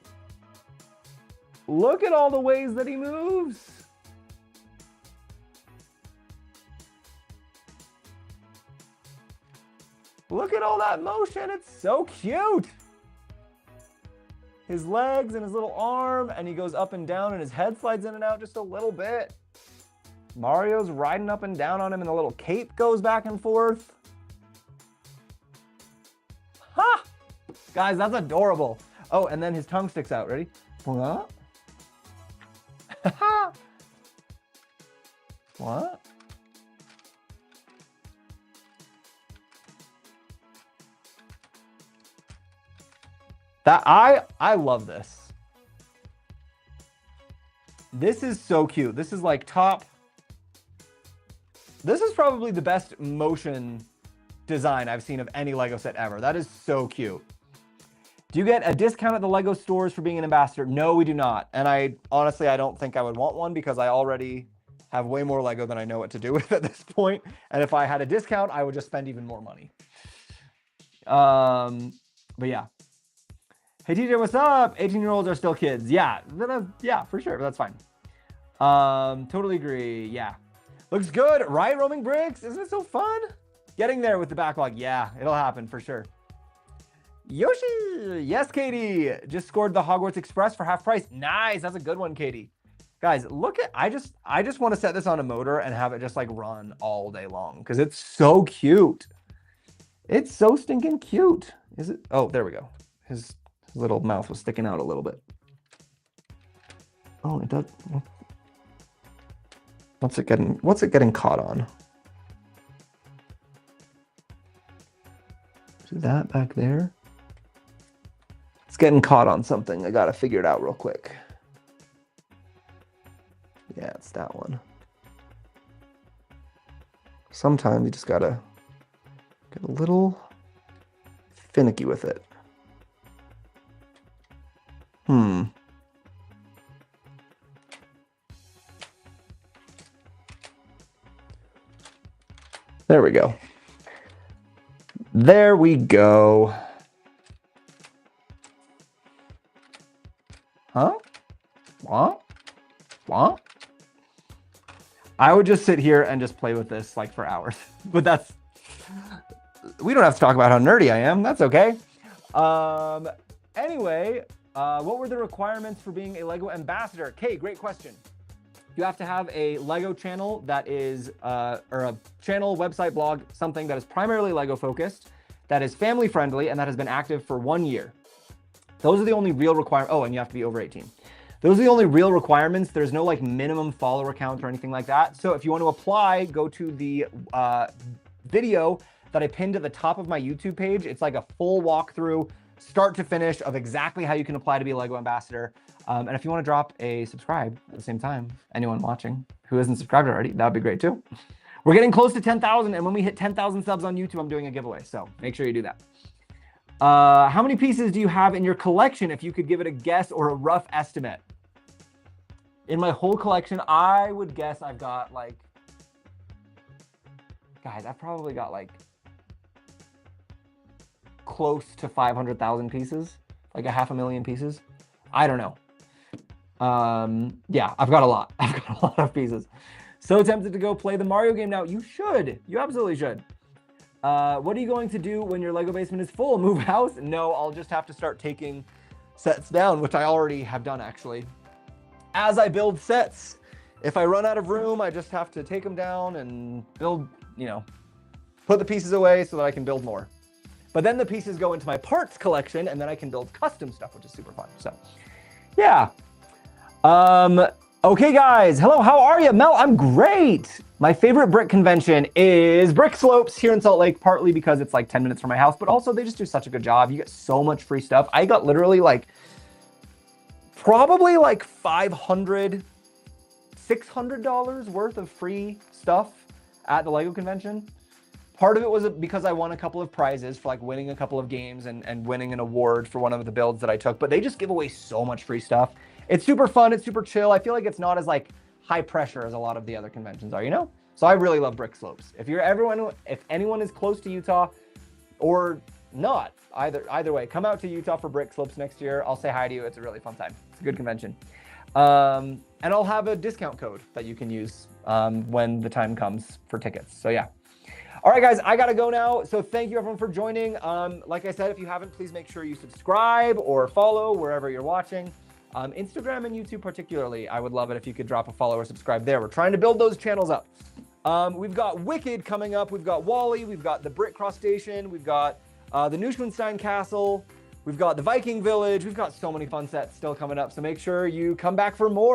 look at all the ways that he moves. Look at all that motion. It's so cute. His legs and his little arm, and he goes up and down, and his head slides in and out just a little bit. Mario's riding up and down on him, and the little cape goes back and forth. Ha! Guys, that's adorable. Oh, and then his tongue sticks out. Ready? What? What? That I love this. This is so cute. This is like top. This is probably the best motion design I've seen of any Lego set ever. That is so cute. Do you get a discount at the Lego stores for being an ambassador? No, we do not. And honestly, I don't think I would want one because I already have way more Lego than I know what to do with at this point. And if I had a discount, I would just spend even more money. But yeah. Hey TJ, what's up? 18-year-olds are still kids. Yeah, yeah, for sure. That's fine. Totally agree. Yeah. Looks good, right, Roaming Bricks? Isn't it so fun? Getting there with the backlog. Yeah, it'll happen for sure. Yoshi. Yes, Katie. Just scored the Hogwarts Express for half price. Nice. That's a good one, Katie. Guys, look at, I just want to set this on a motor and have it just like run all day long because it's so cute. It's so stinking cute. Is it? Oh, there we go. His little mouth was sticking out a little bit. Oh, it does. What's it getting caught on? Is that back there? It's getting caught on something. I gotta figure it out real quick. Yeah, it's that one. Sometimes you just gotta get a little finicky with it. There we go. There we go. Huh? What? What? I would just sit here and just play with this like for hours. But we don't have to talk about how nerdy I am. That's okay. Anyway, what were the requirements for being a Lego ambassador? Okay, great question. You have to have a Lego channel that is, or a channel, website, blog, something that is primarily Lego focused, that is family friendly, and that has been active for 1 year. Those are the only real requirements. Oh, and you have to be over 18. Those are the only real requirements. There's no like minimum follower count or anything like that. So if you want to apply, go to the video that I pinned at the top of my YouTube page. It's like a full walkthrough, start to finish, of exactly how you can apply to be a Lego ambassador. And if you want to drop a subscribe at the same time, anyone watching who isn't subscribed already, that'd be great too. We're getting close to 10,000, and when we hit 10,000 subs on YouTube, I'm doing a giveaway. So make sure you do that. How many pieces do you have in your collection? If you could give it a guess or a rough estimate. In my whole collection, I would guess I've got like, guys, I've probably got like close to 500,000 pieces, like 500,000 pieces. I don't know. Yeah, I've got a lot. I've got a lot of pieces. So tempted to go play the Mario game now. You should. You absolutely should. What are you going to do when your Lego basement is full? Move house? No, I'll just have to start taking sets down, which I already have done actually. As I build sets, if I run out of room, I just have to take them down and build, you know, put the pieces away so that I can build more. But then the pieces go into my parts collection, and then I can build custom stuff, which is super fun. So, yeah. Okay, guys. Hello, how are you? Mel, I'm great. My favorite brick convention is Brick Slopes here in Salt Lake, partly because it's like 10 minutes from my house, but also they just do such a good job. You get so much free stuff. I got literally like, probably like 500 $600 worth of free stuff at the LEGO convention. Part of it was because I won a couple of prizes for like winning a couple of games and winning an award for one of the builds that I took, but they just give away so much free stuff. It's super fun. It's super chill. I feel like it's not as like high pressure as a lot of the other conventions are, you know? So I really love Brick Slopes. If anyone is close to Utah or not, either way, come out to Utah for Brick Slopes next year. I'll say hi to you. It's a really fun time. It's a good convention. And I'll have a discount code that you can use when the time comes for tickets. So yeah. All right, guys, I gotta go now. So thank you everyone for joining. Like I said, if you haven't, please make sure you subscribe or follow wherever you're watching. Instagram and YouTube particularly, I would love it if you could drop a follow or subscribe there. We're trying to build those channels up. We've got Wicked coming up. We've got Wally. We've got the Brick Cross Station. We've got the Neuschwanstein Castle. We've got the Viking Village. We've got so many fun sets still coming up. So make sure you come back for more.